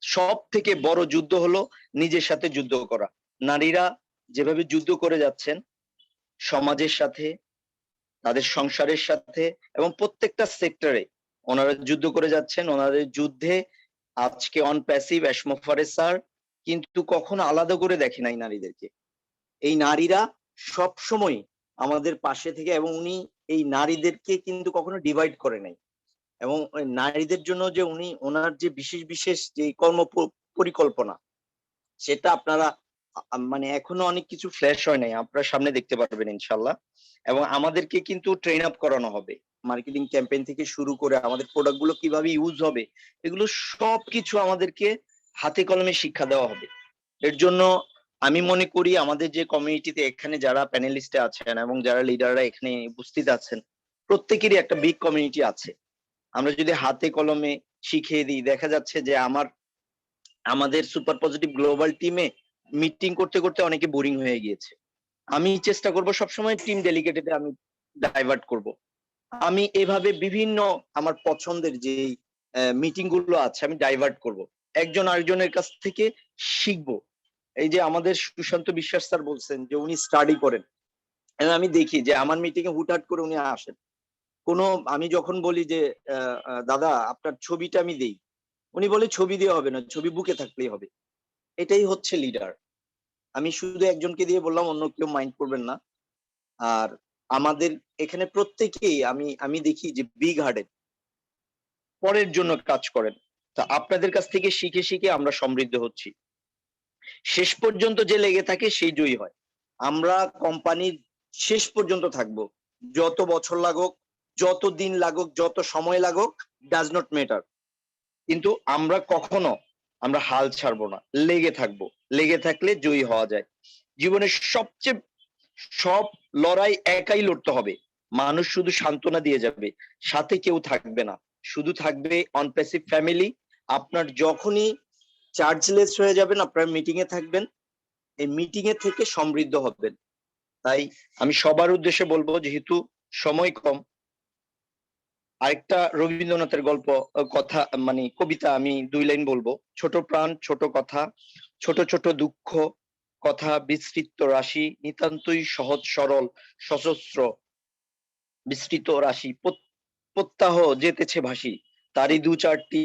সব থেকে বড় যুদ্ধ হলো নিজের সাথে যুদ্ধ করা। নারীরা যেভাবে যুদ্ধ করে যাচ্ছেন সমাজের সাথে, তাদের সংসারের সাথে, এবং প্রত্যেকটা সেক্টরে ওনারা যুদ্ধ করে যাচ্ছেন। ওনাদের যুদ্ধে আজকে অন প্যাসিভ অ্যাশমোফারে স্যার কিন্তু কখনো আলাদা করে দেখে নাই নারীদেরকে। এই নারীরা সব সময় আমাদের পাশে থেকে, এবং উনি এই নারীদেরকে কিন্তু কখনো ডিভাইড করে নাই। এবং নারীদের জন্য যে উনি ওনার যে বিশেষ বিশেষ যে কর্ম পরিকল্পনা, সেটা আপনারা মানে এখনো অনেক কিছু ফ্ল্যাশ হয় নাই, আপনারা সামনে দেখতে পারবেন ইনশাল্লাহ। এবং আমাদেরকে কিন্তু ট্রেন আপ করানো হবে, মার্কেটিং ক্যাম্পেইন থেকে শুরু করে আমাদের প্রোডাক্ট গুলো কিভাবে ইউজ হবে, এগুলো সবকিছু আমাদেরকে হাতে কলমে শিক্ষা দেওয়া হবে। এর জন্য আমি মনে করি আমাদের যে কমিউনিটিতে এখানে যারা প্যানেলিস্টে আছেন এবং যারা লিডাররা এখানে উপস্থিত আছেন, প্রত্যেকেরই একটা বিগ কমিউনিটি আছে। আমরা যদি হাতে কলমে শিখিয়ে দিই, দেখা যাচ্ছে যে আমাদের সুপার পজিটিভ গ্লোবাল টিমে মিটিং করতে করতে অনেকে বোরিং হয়ে গিয়েছে। আমি চেষ্টা করব সবসময় টিম ডেলিগেটেডে আমি ডাইভার্ট করব। আমি এভাবে বিভিন্ন আমার পছন্দের যে মিটিং গুলো আছে আমি ডাইভার্ট করব, একজন আরেকজনের কাছ থেকে শিখবো। এই যে আমাদের সুশান্ত বিশ্বাস স্যার বলছেন যে উনি স্টাডি করেন, আমি দেখি যে আমার মিটিং এ হুটহাট করে উনি আসেন। আমি যখন বলি যে দাদা আপনার ছবিটা আমি দেই, উনি বলে ছবি দিয়ে হবে না, ছবি বুকে থাকলেই হবে। এটাই হচ্ছে লিডার। আমি শুধু একজনকে দিয়ে বললাম, অন্য কেউ মাইন্ড করবেন না। আর আমাদের এখানে প্রত্যেকেই আমি দেখি যে বিগ হার্টেড, পরের জন্য কাজ করেন। তা আপনাদের কাছ থেকে শিখে শিখে আমরা সমৃদ্ধ হচ্ছি। শেষ পর্যন্ত যে লেগে থাকে সেই জয়ী হয়। আমরা কোম্পানির শেষ পর্যন্ত থাকবো, যত বছর লাগুক, যত দিন লাগুক, যত সময় লাগুক, ডাজ নট ম্যাটার। কিন্তু আমরা হাল ছাড়বো না, লেগে থাকবো। লেগে থাকলে জয়ী হওয়া যায়। জীবনের সব লড়াই একাই লড়তে হবে। মানুষ শুধু সান্ত্বনা দিয়ে যাবে, সাথে কেউ থাকবে না। শুধু থাকবে অন প্যাসিভ ফ্যামিলি। আপনার যখনই চার্জলেস হয়ে যাবেন, আপনার মিটিং এ থাকবেন, এই মিটিং এ থেকে সমৃদ্ধ হবেন। তাই আমি সবার উদ্দেশ্যে বলবো, যেহেতু সময় কম, আরেকটা রবীন্দ্রনাথের গল্প কথা মানে কবিতা আমি 2 লাইন বলবো। ছোট প্রাণ ছোট কথা, ছোট ছোট দুঃখ কথা বিস্তৃত রাশি, নিতান্তই সহজ সরল সশস্ত্র বিস্তৃত রাশি, প্রত্যাহ যেতেছে ভাসি, তারই 2-4টি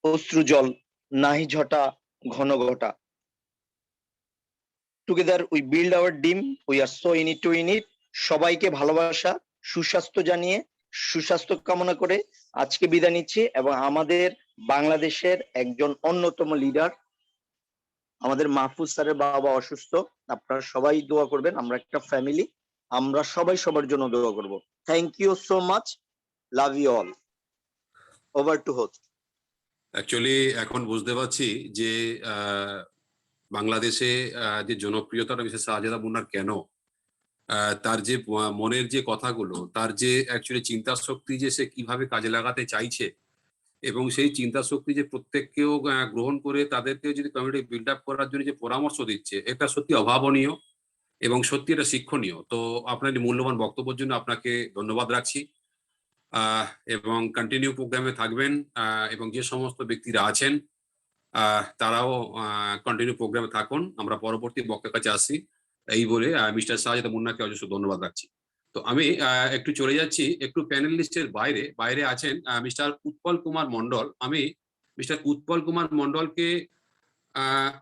অশ্রুজল, নাহি ঝটা ঘন ঘটা। Together we build our dream, we are so in it to win it. সবাইকে ভালোবাসা, সুস্বাস্থ্য জানিয়ে, সুস্বাস্থ্য কামনা করে আজকে বিদায় নিচ্ছি। এবং আমাদের বাংলাদেশের একজন অন্যতম লিডার, আমাদের মাহফুজ স্যারের বাবা অসুস্থ, আপনারা সবাই দোয়া করবেন। আমরা একটা ফ্যামিলি, আমরা সবাই সবার জন্য দোয়া করব। Thank you so much, love you all. Over to host. Actually এখন বুঝতে পারছি যে বাংলাদেশে যে জনপ্রিয়তাটা বিশেষ সাজেদা মুন্নার কেন, তার যে মনের যে কথাগুলো, তার যে অ্যাকচুয়ালি চিন্তা শক্তি যে সে কিভাবে কাজে লাগাতে চাইছে, এবং সেই চিন্তা শক্তি যে প্রত্যেককেও গ্রহণ করে তাদেরকেও যদি কমিউনিটি বিল্ড আপ করার জন্য যে পরামর্শ দিচ্ছে, এটা সত্যি অভাবনীয় এবং সত্যি এটা শিক্ষণীয়। তো আপনার এই মূল্যবান বক্তব্যের জন্য আপনাকে ধন্যবাদ রাখছি, এবং কন্টিনিউ প্রোগ্রামে থাকবেন, এবং যে সমস্ত ব্যক্তিরা আছেন তারাও কন্টিনিউ প্রোগ্রামে থাকুন। আমরা পরবর্তী বক্তার কাছে আসি এই বলে মিস্টার সাজেদা মুন্নাকে অজস্র ধন্যবাদ রাখছি। তো আমি একটু চলে যাচ্ছি একটু প্যানেল লিস্টের বাইরে আছেন মিস্টার উৎপল কুমার মন্ডল। আমি মিস্টার উৎপল কুমার মন্ডলকে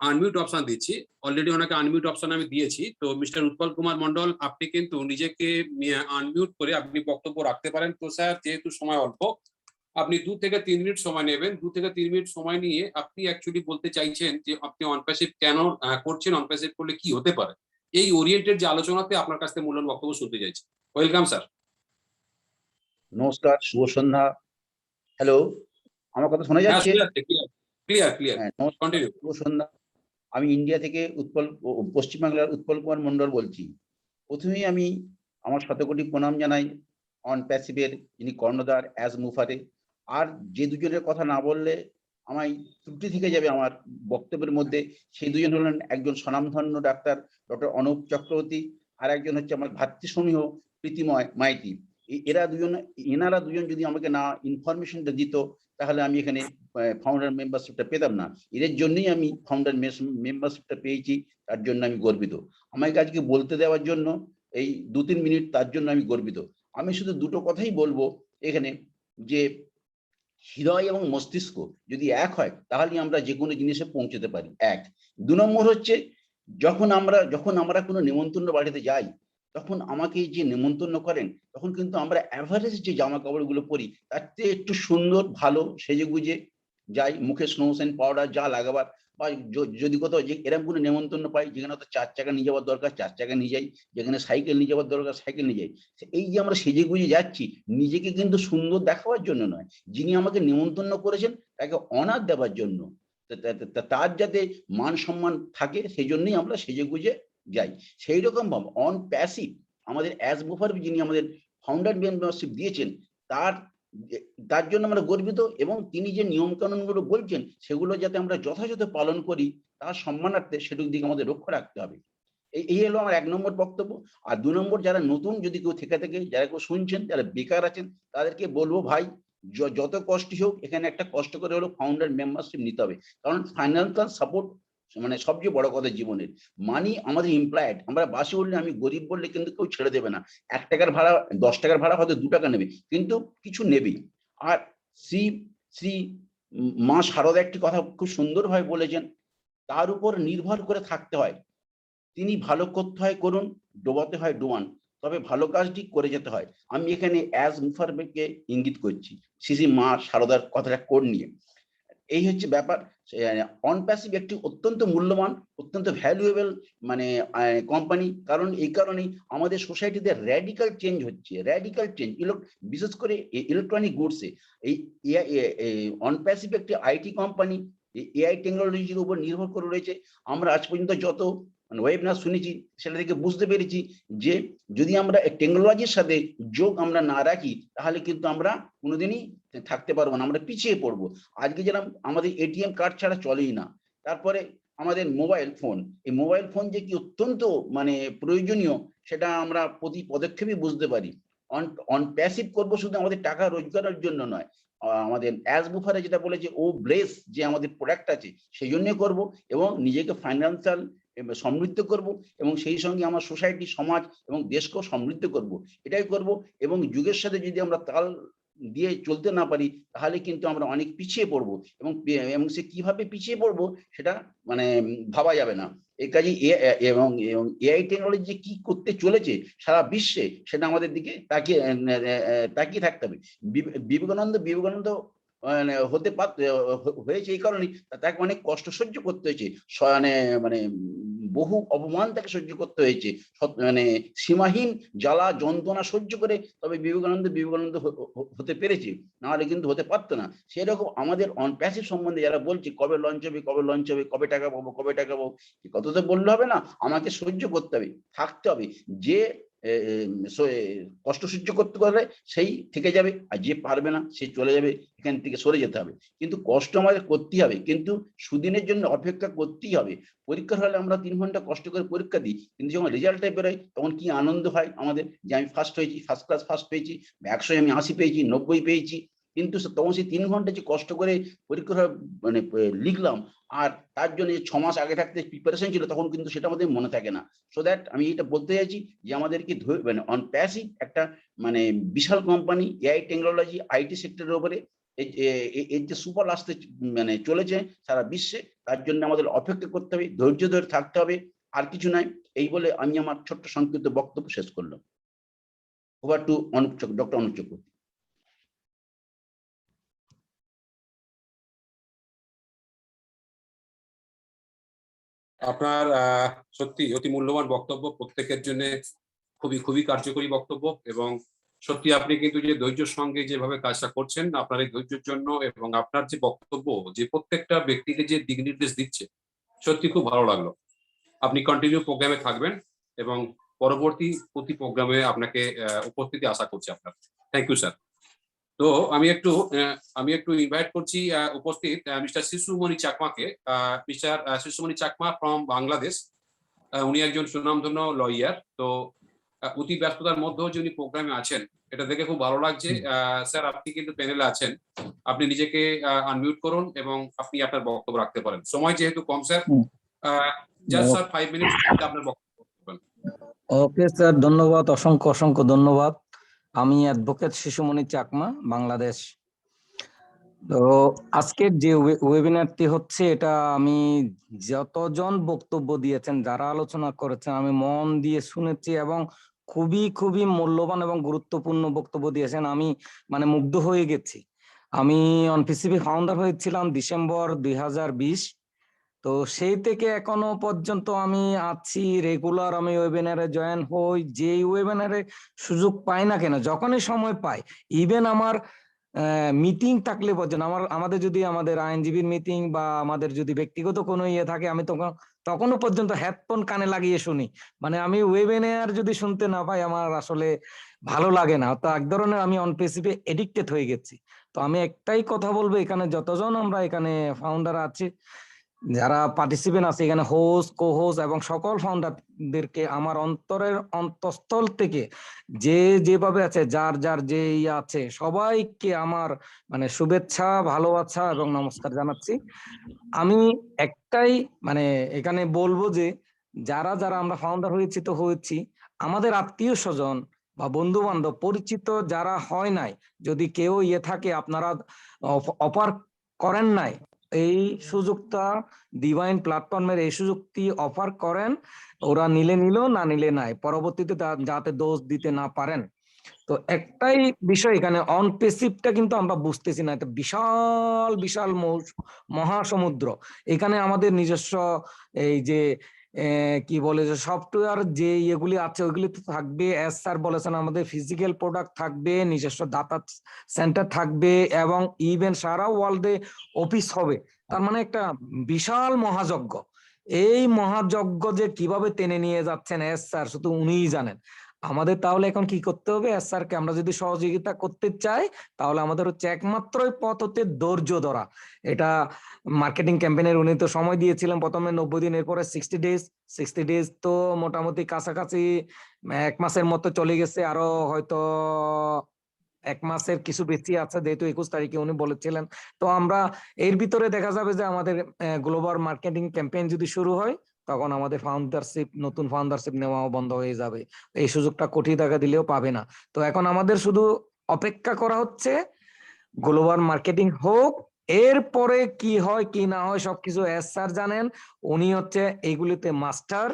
আনমিউট অপশন দিচ্ছি, অলরেডি ওনাকে আনমিউট অপশন আমি দিয়েছি। তো মিস্টার উৎপল কুমার মন্ডল, আপনি কিন্তু নিজেকে আনমিউট করে আপনি বক্তব্য রাখতে পারেন। তো স্যার, যেহেতু সময় অল্প, আপনি 2 থেকে 3 মিনিট সময় নেবেন। 2 থেকে 3 মিনিট সময় নিয়ে আপনি অ্যাকচুয়ালি বলতে চাইছেন যে আপনি অনপ্যাসিভ কেন করছেন, অনপ্যাসিভ করলে কি হতে পারে, এই ওরিয়েন্টেড যে আলোচনাতে আপনার কাছ থেকে মূল্যবান বক্তব্য শুনতে চাইছি। Welcome sir. নমস্কার, শুভ সন্ধ্যা। হ্যালো, আমার কথা শোনা যাচ্ছে? ক্লিয়ার। হ্যাঁ, নমস্কার, কন্টিনিউ। শুভ সন্ধ্যা। আমি ইন্ডিয়া থেকে পশ্চিমবাংলার উৎপল কুমার মন্ডল বলছি। প্রথমেই আমি আমার শতকোটি প্রণাম জানাই অন প্যাসিভের যিনি কর্ণধার অ্যাজ মুফারে। আর যে দুজনের কথা না বললে আমায় ত্রুটি থেকে যাবে আমার বক্তব্যের মধ্যে, সেই দুজন হলেন একজন স্বনামধন্য ডাক্তার ডক্টর অনুপ চক্রবর্তী, আর একজন হচ্ছে আমার ভাতৃসমীহ প্রীতিময় মাইতি। এনারা দুজন যদি আমাকে না ইনফরমেশনটা দিত, তাহলে আমি এখানে ফাউন্ডার মেম্বারশিপটা পেতাম না। এদের জন্যই আমি ফাউন্ডার মেম্বারশিপটা পেয়েছি, তার জন্য আমি গর্বিত। আমাকে আজকে বলতে দেওয়ার জন্য এই 2-3 মিনিট, তার জন্য আমি গর্বিত। আমি শুধু দুটো কথাই বলবো এখানে, যে হৃদয় এবং মস্তিষ্ক যদি এক হয়, তাহলে আমরা যে কোনো জিনিসে পৌঁছতে পারি। 1। 2 নম্বর হচ্ছে, যখন আমরা কোনো নেমন্তন্ন বাড়িতে যাই, তখন আমাকে যে নেমন্তন্ন করেন, তখন কিন্তু আমরা অ্যাভারেজ যে জামা কাপড়গুলো পরি, তার চেয়ে একটু সুন্দর ভালো সেজে গুজে যাই, মুখে স্নো সেন্ট পাউডার যা লাগাবার, বা যদি কোথাও যে এরকম কোনো নেমন্তন্ন পাই যেখানে তো 4 চাকা নিয়ে যাওয়ার দরকার 4 চাকা নিয়ে যাই, যেখানে সাইকেল নিয়ে যাওয়ার দরকার সাইকেল নিয়ে যাই। এই যে আমরা সেজে গুজে যাচ্ছি, নিজেকে কিন্তু সুন্দর দেখাবার জন্য নয়, যিনি আমাকে নেমন্তন্ন করেছেন তাকে অনার দেওয়ার জন্য, তার যাতে মান সম্মান থাকে, সেই জন্যই আমরা সেজে গুজে যাই। সেই রকম ভাবে অন প্যাসিভ আমাদের অ্যাজ মুফার যিনি আমাদের ফাউন্ডার মেম্বারশিপ দিয়েছেন, তার জন্য আমরা গর্বিত। এবং তিনি যে নিয়ম কানুন গুলো বলছেন, সেগুলো যাতে আমরা যথাযথ পালন করি, তার সম্মানার্থে সেটুক দিকে আমাদের লক্ষ্য রাখতে হবে। এই হলো আমার 1 নম্বর বক্তব্য। আর 2 নম্বর, যারা নতুন যদি কেউ থেকে যারা কেউ শুনছেন, যারা বেকার আছেন, তাদেরকে বলবো, ভাই যত কষ্টই হোক, এখানে একটা কষ্ট করে হলো ফাউন্ডার মেম্বারশিপ নিতে হবে। কারণ ফাইন্যান্সিয়াল সাপোর্ট মানে সবচেয়ে বড় কথা জীবনের। মানি আমাদের ইমপ্লয়েড, আমরা বাসে উঠলে, আমি গরিব বললে কিন্তু কেউ ছেড়ে দেবে না। 1 টাকার ভাড়া 10 টাকার ভাড়া হয়তো 2 টাকা নেবে, কিন্তু কিছু নেবেই। আর শ্রী মা শারদা একটি কথা খুব সুন্দরভাবে বলেছেন, তার উপর নির্ভর করে থাকতে হয়। তিনি ভালো করতে হয় করুন, ডোবাতে হয় ডোবান, তবে ভালো কাজটি করে যেতে হয়। আমি এখানে অ্যাজ মুফারকে ইঙ্গিত করছি, শ্রী মা শারদার কথাটা কোড নিয়ে। এই হচ্ছে ব্যাপার। অন প্যাসিভ একটি অত্যন্ত মূল্যবান, অত্যন্ত ভ্যালুয়েবল মানে কোম্পানি। কারণ এই কারণেই আমাদের সোসাইটিতে র্যাডিক্যাল চেঞ্জ হচ্ছে, বিশেষ করে ইলেকট্রনিক গুডসে। এই অন প্যাসিভ একটি আইটি কোম্পানি, এআই টেকনোলজির উপর নির্ভর করে রয়েছে। আমরা আজ পর্যন্ত যত মানে ওয়েবিনার শুনেছি, সেটা থেকে বুঝতে পেরেছি যে যদি আমরা টেকনোলজির সাথে যোগ আমরা না রাখি তাহলে কিন্তু আমরা কোনোদিনই থাকতে পারবো না, আমরা পিছিয়ে পড়বো। আজকে যেরকম আমাদের এটিএম কার্ড ছাড়া চলেই না, তারপরে আমাদের মোবাইল ফোন, এই মোবাইল ফোন যে কি অত্যন্ত মানে প্রয়োজনীয় সেটা আমরা প্রতি পদক্ষেপে বুঝতে পারি। অন প্যাসিভ করবো শুধু আমাদের টাকা রোজগারের জন্য নয়, আমাদের অ্যাজ বুফারে যেটা বলেছে ও ব্লেস যে আমাদের প্রোডাক্ট আছে সেই জন্য করবো, এবং নিজেকে ফাইন্যান্সিয়াল সমৃদ্ধ করব, এবং সেই সঙ্গে আমার সোসাইটি, সমাজ এবং দেশকেও সমৃদ্ধ করব, এটাই করব। এবং যুগের সাথে যদি আমরা তাল দিয়ে চলতে না পারি তাহলে কিন্তু আমরা অনেক পিছিয়ে পড়বো, এবং সে কিভাবে পিছিয়ে পড়বো সেটা মানে ভাবা যাবে না। এই কাজে এবং এআই টেকনোলজি কি করতে চলেছে সারা বিশ্বে সেটা আমাদের দিকে তাকিয়ে থাকতে হবে। বিবেকানন্দ হতে হয়েছে এই কারণে তাকে অনেক কষ্ট সহ্য করতে হয়েছে, মানে বহু অপমান তাকে সহ্য করতে হয়েছে, মানে সীমাহীন জ্বালা যন্ত্রণা সহ্য করে তবে বিবেকানন্দ হতে পেরেছে, নাহলে কিন্তু হতে পারতো না। সেরকম আমাদের অন প্যাসিভ সম্বন্ধে যারা বলছে কবে লঞ্চ হবে, কবে টাকা পাবো, কত তো বললে হবে না, আমাকে সহ্য করতে হবে, থাকতে হবে। যে কষ্ট সহ্য করতে পারবে সেই থেকে যাবে, আর যে পারবে না সে চলে যাবে, এখান থেকে সরে যেতে হবে। কিন্তু কষ্ট আমাদের করতেই হবে, কিন্তু সুদিনের জন্য অপেক্ষা করতেই হবে। পরীক্ষার হলে আমরা 3 ঘন্টা কষ্ট করে পরীক্ষা দিই, কিন্তু যখন রেজাল্টে বেরোয় তখন কি আনন্দ হয় আমাদের যে আমি ফার্স্ট হয়েছি, ফার্স্ট ক্লাস ফার্স্ট পেয়েছি, 100 আমি 80 পেয়েছি, 90 পেয়েছি। কিন্তু তখন সেই 3 ঘন্টা যে কষ্ট করে পরীক্ষা মানে লিখলাম, আর তার জন্য 6 মাস আগে থাকতে প্রিপারেশন ছিল, তখন কিন্তু সেটা আমাদের মনে থাকে না। সো দ্যাট আমি এটা বলতে চাইছি যে আমাদেরকে মানে অন প্যাসিভ একটা মানে বিশাল কোম্পানি এআই টেকনোলজি আইটি সেক্টরের উপরে এর যে সুপার আসতে মানে চলেছে সারা বিশ্বে, তার জন্য আমাদের অপেক্ষা করতে হবে, ধৈর্য ধরে থাকতে হবে, আর কিছু নয়। এই বলে আমি আমার ছোট্ট সংক্ষিপ্ত বক্তব্য শেষ করলাম। Over to doctor Anup Chakraborty. আপনার সত্যি অতি মূল্যবান বক্তব্য, প্রত্যেকের জন্য খুবই কার্যকরী বক্তব্য, এবং সত্যি আপনি কিন্তু যে ধৈর্যের সঙ্গে যেভাবে কাজটা করছেন, আপনার এই ধৈর্যের জন্য এবং আপনার যে বক্তব্য যে প্রত্যেকটা ব্যক্তিকে যে দিক নির্দেশ দিচ্ছে, সত্যি খুব ভালো লাগলো। আপনি কন্টিনিউ প্রোগ্রামে থাকবেন এবং পরবর্তী প্রতি প্রোগ্রামে আপনাকে উপস্থিতি আশা করছি আপনার। Thank you sir. তো আমি একটু ইনভাইট করছি উপস্থিত মিস্টার শিশুমণি চাকমাকে। Mister Shishumoni Chakma from Bangladesh. উনি একজন সুনামধন্য লয়ার। তো অতি ব্যস্ততার মধ্যেও যে উনি প্রোগ্রামে আছেন, এটা দেখে খুব ভালো লাগছে। স্যার, আপনি কিন্তু প্যানেলে আছেন, আপনি নিজেকে আনমিউট করুন এবং আপনি আপনার বক্তব্য রাখতে পারেন। সময় যেহেতু কম স্যার, জাস্ট স্যার 5 মিনিট আপনার বক্তব্য রাখবেন। ওকে স্যার, ধন্যবাদ, অসংখ্য ধন্যবাদ। আমি অ্যাডভোকেট শিশুমণি চাকমা, বাংলাদেশ। তো আজকের যে ওয়েবিনারটি হচ্ছে, এটা আমি যতজন বক্তব্য দিয়েছেন, যারা আলোচনা করেছেন, আমি মন দিয়ে শুনেছি এবং খুবই মূল্যবান এবং গুরুত্বপূর্ণ বক্তব্য দিয়েছেন। আমি মানে মুগ্ধ হয়ে গেছি। আমি অনপিসিবি ফাউন্ডার হয়েছিলাম ডিসেম্বর 2020। তো সেই থেকে এখনো পর্যন্ত আমি আছি রেগুলার। আমি ওয়েবিনারে জয়েন হই, যেই ওয়েবিনারে সুযোগ পাই না কেন, যখনই সময় পাই, ইভেন আমার মিটিং থাকলে পর্যন্ত, আমাদের যদি আমাদের আইনজীবীর মিটিং বা আমাদের যদি ব্যক্তিগত কোনো ইয়ে থাকে, আমি তখনও পর্যন্ত হেডফোন কানে লাগিয়ে শুনি। মানে আমি ওয়েবিনার যদি শুনতে না পাই, আমার আসলে ভালো লাগে না। তো এক ধরনের আমি অনপ্রেসিভে এডিক্টেড হয়ে গেছি। তো আমি একটাই কথা বলবো, এখানে যতজন আমরা এখানে ফাউন্ডার আছি, যারা পার্টিসিপেন্ট আছে এখানে, হোস্ট, কো হোস্ট এবং সকল ফাউন্ডারদেরকে আমার অন্তরের অন্তঃস্থল থেকে যেভাবে আছে, যার যে ইয়ে আছে, সবাইকে আমার মানে শুভেচ্ছা, ভালোবাসা এবং নমস্কার জানাচ্ছি। আমি একটাই মানে এখানে বলবো যে যারা আমরা ফাউন্ডার হয়েছি, আমাদের আত্মীয় স্বজন বা বন্ধু বান্ধব, পরিচিত যারা হয় নাই, যদি কেউ ইয়ে থাকে, আপনারা অফার করেন নাই এই সুযোগটা, ডিভাইন প্ল্যাটফর্মের এই সুযোগটি অফার করেন। ওরা নিলে নিল, না নিলে নাই, পরবর্তীতে যাতে দোষ দিতে না পারেন। তো একটাই বিষয়, এখানে অনপেসিভটা কিন্তু আমরা বুঝতেছি না। এটা বিশাল মহাসমুদ্র। এখানে আমাদের নিজস্ব এই যে কি বলে যে সফটওয়্যার যে ইয়েগুলি আছে, ওইগুলি তো থাকবে। এস স্যার বলেছেন, আমাদের ফিজিক্যাল প্রোডাক্ট থাকবে, নিজস্ব ডাটা সেন্টার থাকবে, এবং ইভেন সারা ওয়ার্ল্ডে অফিস হবে। তার মানে একটা বিশাল মহাযজ্ঞ। এই মহাযজ্ঞ যে কিভাবে টেনে নিয়ে যাচ্ছেন এস স্যার শুধু উনিই জানেন। আমাদের তাহলে এখন কি করতে হবে, এস স্যারকে আমরা যদি সহযোগিতা করতে চাই তাহলে আমাদের হচ্ছে একমাত্রই পথ হচ্ছে ধৈর্য ধরা। এটা মার্কেটিং ক্যাম্পেইনের উনি তো সময় দিয়েছিলেন প্রথমে 90 দিন, এরপরে 60 ডেজ তো মোটামুটি কাছাকাছি 1 মাসের মতো চলে গেছে, আরো হয়তো 1 মাসের কিছু বেশি আছে, যেহেতু 21 তারিখে উনি বলেছিলেন। তো আমরা এর ভিতরে দেখা যাবে যে আমাদের গ্লোবাল মার্কেটিং ক্যাম্পেইন যদি শুরু হয় তখন আমাদের নতুন ফাউন্ডারশিপ নেওয়াও বন্ধ হয়ে যাবে। এই সুযোগটা কোটি টাকা দিলেও পাবে না। তো এখন আমাদের শুধু অপেক্ষা করা হচ্ছে গ্লোবাল মার্কেটিং হোক, এরপরে কি হয় কি না হয় সবকিছু এস স্যার জানেন। উনি হচ্ছে এইগুলিতে মাস্টার,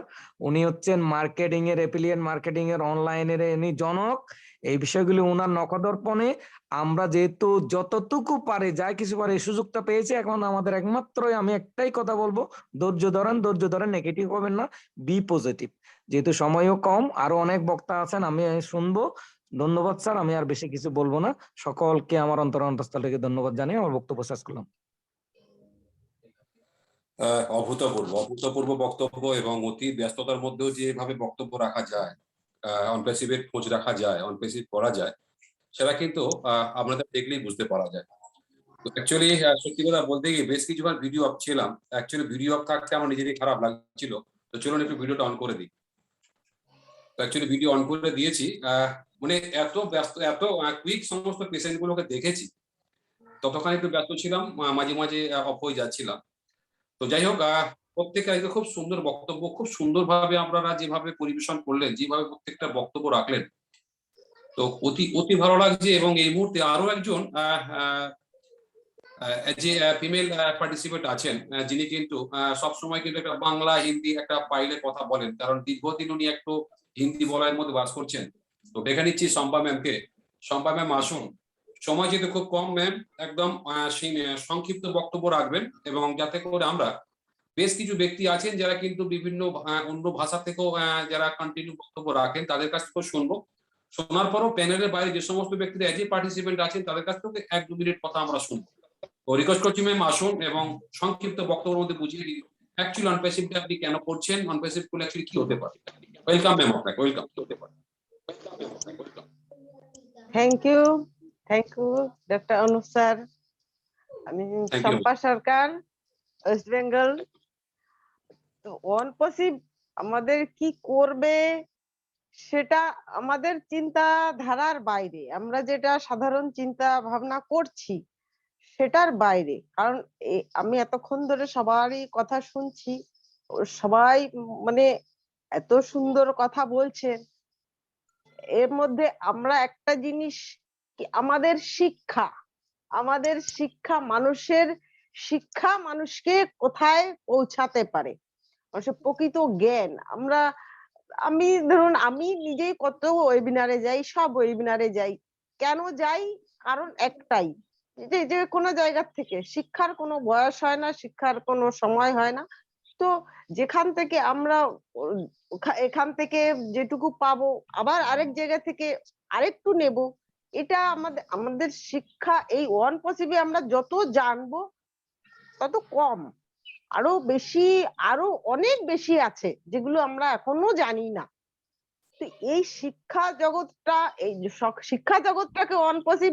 উনি হচ্ছেন মার্কেটিং এর, এফিলিয়েট মার্কেটিং এর, অনলাইনের ইনি জনক। এই বিষয়গুলি ওনার নখদর্পণে আমরা যেহেতু যতটুকু পারে যাই কিছু পারে এই সুযোগটা পেয়েছি, এখন আমাদের একমাত্রই আমি একটাই কথা বলবো, ধৈর্য ধরেন, নেগেটিভ হবেন না, বি পজিটিভ। যেহেতু সময়ও কম, আরো অনেক বক্তা আছেন, আমি শুনবো। ধন্যবাদ স্যার, আমি আর বেশি কিছু বলবো না। সকলকে আমার অন্তঃস্থল থেকে ধন্যবাদ জানিয়ে আমার বক্তব্য শেষ করলাম। অভূতপূর্ব বক্তব্য এবং অতি ব্যস্ততার মধ্যেও যেভাবে বক্তব্য রাখা যায়, অনপ্যাসিভের খোঁজ রাখা যায়, অনপ্যাসিভ করা যায়, সেটা কিন্তু আপনাদের দেখলেই বুঝতে পারা যায়। তো অ্যাকচুয়ালি সত্যি কথা বলতে গিয়ে বেশ কিছুবার ভিডিও অফ ছিলাম, অ্যাকচুয়ালি ভিডিও অফ থাকতে আমার নিজেরই খারাপ লাগছিল। তো চলুন একটু ভিডিওটা অন করে দিই। তো অ্যাকচুয়ালি ভিডিও অন করে দিয়েছি। মানে এত ব্যস্ত, এত কুইক সমস্ত পেশেন্ট গুলোকে দেখেছি, ততক্ষণ একটু ব্যস্ত ছিলাম, মাঝে মাঝে অফ হয়ে যাচ্ছিলাম। তো যাই হোক, প্রত্যেকে আজকে খুব সুন্দর বক্তব্য, খুব সুন্দরভাবে আপনারা যেভাবে পরিবেশন করলেন, যেভাবে প্রত্যেকটা বক্তব্য রাখলেন, তো অতি অতি ভালো লাগছে। এবং এই মুহূর্তে আরো একজন যে ফিমেল পার্টিসিপেন্ট আছেন, যিনি কিন্তু সবসময় কিন্তু একটা বাংলা হিন্দি একটা পাইলে কথা বলেন, কারণ দীর্ঘদিন উনি একটু হিন্দি বলার মধ্যে বাস করছেন। তো দেখে নিচ্ছি শম্পা ম্যামকে। শম্পা ম্যাম আসুন, সময় যেহেতু খুব কম ম্যাম, একদম সংক্ষিপ্ত বক্তব্য রাখবেন, এবং যাতে করে আমরা বেশ কিছু ব্যক্তি আছেন যারা কিন্তু বিভিন্ন অন্য ভাষা থেকেও যারা কন্টিনিউ বক্তব্য রাখেন, তাদের কাছ থেকেও শুনবো। শোনার পরও প্যানেলের বাইরে যে সমস্ত ব্যক্তিরা এজ এ পার্টিসিপেন্ট আছেন তাদের কাছ থেকে 1-2 মিনিট কথা আমরা শুনবো। তো রিকোয়েস্ট করছি ম্যাম আসুন এবং সংক্ষিপ্ত বক্তব্যের মধ্যে বুঝিয়ে দিন অ্যাকচুয়ালি অনপ্যাসিভটা আপনি কেন করছেন, অনপ্যাসিভ গুলো অ্যাকচুয়ালি কি হতে পারে। ওয়েলকাম ম্যাম, আপনাকে welcome. Thank you doctor Anup sir. আমি শম্পা সরকার, ওয়েস্ট বেঙ্গল। তো অনপ্যাসিভ আমাদের কি করবে সেটা আমাদের চিন্তা ধারার বাইরে, আমরা যেটা সাধারণ চিন্তা ভাবনা করছি সেটার বাইরে। কারণ আমি এতক্ষণ ধরে সবারই কথা শুনছি, সবাই মানে এত সুন্দর কথা বলছেন। এর মধ্যে আমরা একটা জিনিস কি, আমাদের শিক্ষা মানুষকে কোথায় পৌঁছাতে পারে, মানুষের প্রকৃত জ্ঞান। আমি ধরুন আমি নিজেই কত ওয়েবিনারে যাই, সব ওয়েবিনারে যাই। কেন যাই? কারণ একটাই, যে কোনো জায়গা থেকে শিক্ষার কোনো বয়স হয় না, শিক্ষার কোনো সময় হয় না। তো যেখান থেকে আমরা এখান থেকে যেটুকু পাবো আবার আরেক জায়গা থেকে আরেকটু নেব, এটা আমাদের শিক্ষা। এই অনপ্যাসিভে আমরা যত জানবো তত কম, আরো অনেক বেশি আছে যেগুলো আমরা এখনো জানি না। তো এই শিক্ষা জগৎটাকে অনপ্যাসিভ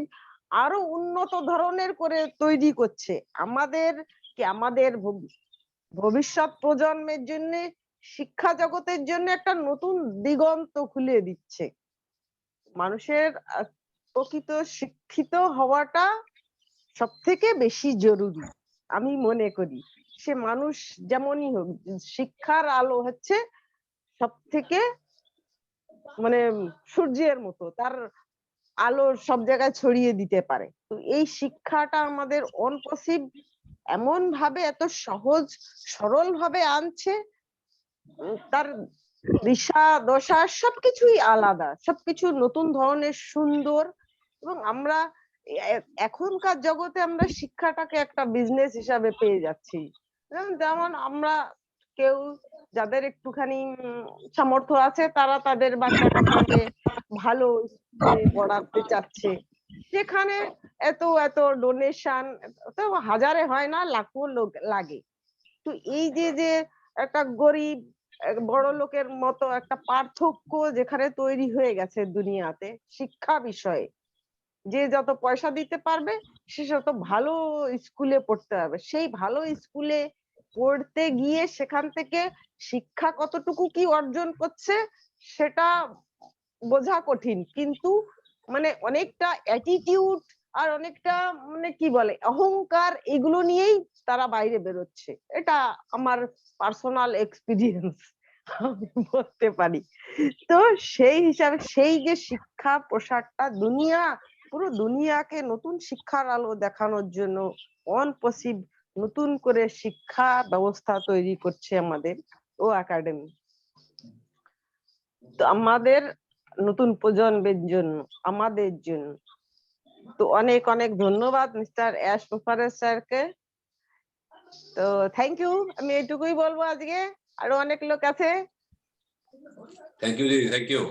আরো উন্নত ধরনের করে তৈরি করছে, আমাদের ভবিষ্যৎ প্রজন্মের জন্য, শিক্ষা জগতের জন্য একটা নতুন দিগন্ত খুলে দিচ্ছে। মানুষের প্রকৃত শিক্ষিত হওয়াটা সব থেকে বেশি জরুরি আমি মনে করি। সে মানুষ যেমনই হোক, শিক্ষার আলো হচ্ছে সব থেকে মানে সূর্যের মতো, তার আলো সব জায়গায় ছড়িয়ে দিতে পারে। তো এই শিক্ষাটা আমাদের অনপ্যাসিভ এমন ভাবে এত সহজ সরল ভাবে আনছে, তার দিশা দশা সবকিছুই আলাদা, সবকিছু নতুন ধরনের সুন্দর। এবং আমরা এখনকার জগতে আমরা শিক্ষাটাকে একটা বিজনেস হিসাবে পেয়ে যাচ্ছি। যেমন আমরা কেউ যাদের একটুখানি সামর্থ্য আছে তারা তাদের বাচ্চা কাচ্চাকে ভালো স্কুলে পড়াতে চাচ্ছে, যেখানে এত এত ডোনেশন তো হাজারে হয় না, লাখো লোক লাগে। তো এই যে একটা গরিব বড় লোকের মতো একটা পার্থক্য যেখানে তৈরি হয়ে গেছে দুনিয়াতে শিক্ষা বিষয়ে। যে যত পয়সা দিতে পারবে সে তত ভালো স্কুলে পড়তে হবে, সেই ভালো স্কুলে পড়তে গিয়ে সেখান থেকে শিক্ষা কতটুকু কি অর্জন করছে সেটা বোঝা কঠিন, কিন্তু মানে অনেকটা অ্যাটিটিউড আর অনেকটা মানে কি বলে অহংকার এগুলো নিয়েই তারা বাইরে বেরোচ্ছে। এটা আমার পার্সোনাল এক্সপিরিয়েন্স আমি বলতে পারি। তো সেই হিসাবে সেই যে শিক্ষা প্রসারটা পুরো দুনিয়াকে নতুন শিক্ষার আলো দেখানোর জন্য অনপসিভ নতুন করে শিক্ষা ব্যবস্থা তৈরি করছে আমাদের ও একাডেমি। তো আমাদের নতুন প্রজন্মের জন্য, আমাদের জন্য তো অনেক অনেক ধন্যবাদ মিস্টার অ্যাশ মুফাররস স্যারকে। তো থ্যাংক ইউ, আমি এটুকুই বলবো আজকে, আরো অনেক লোক আছে। থ্যাংক ইউ দিদি, থ্যাংক ইউ।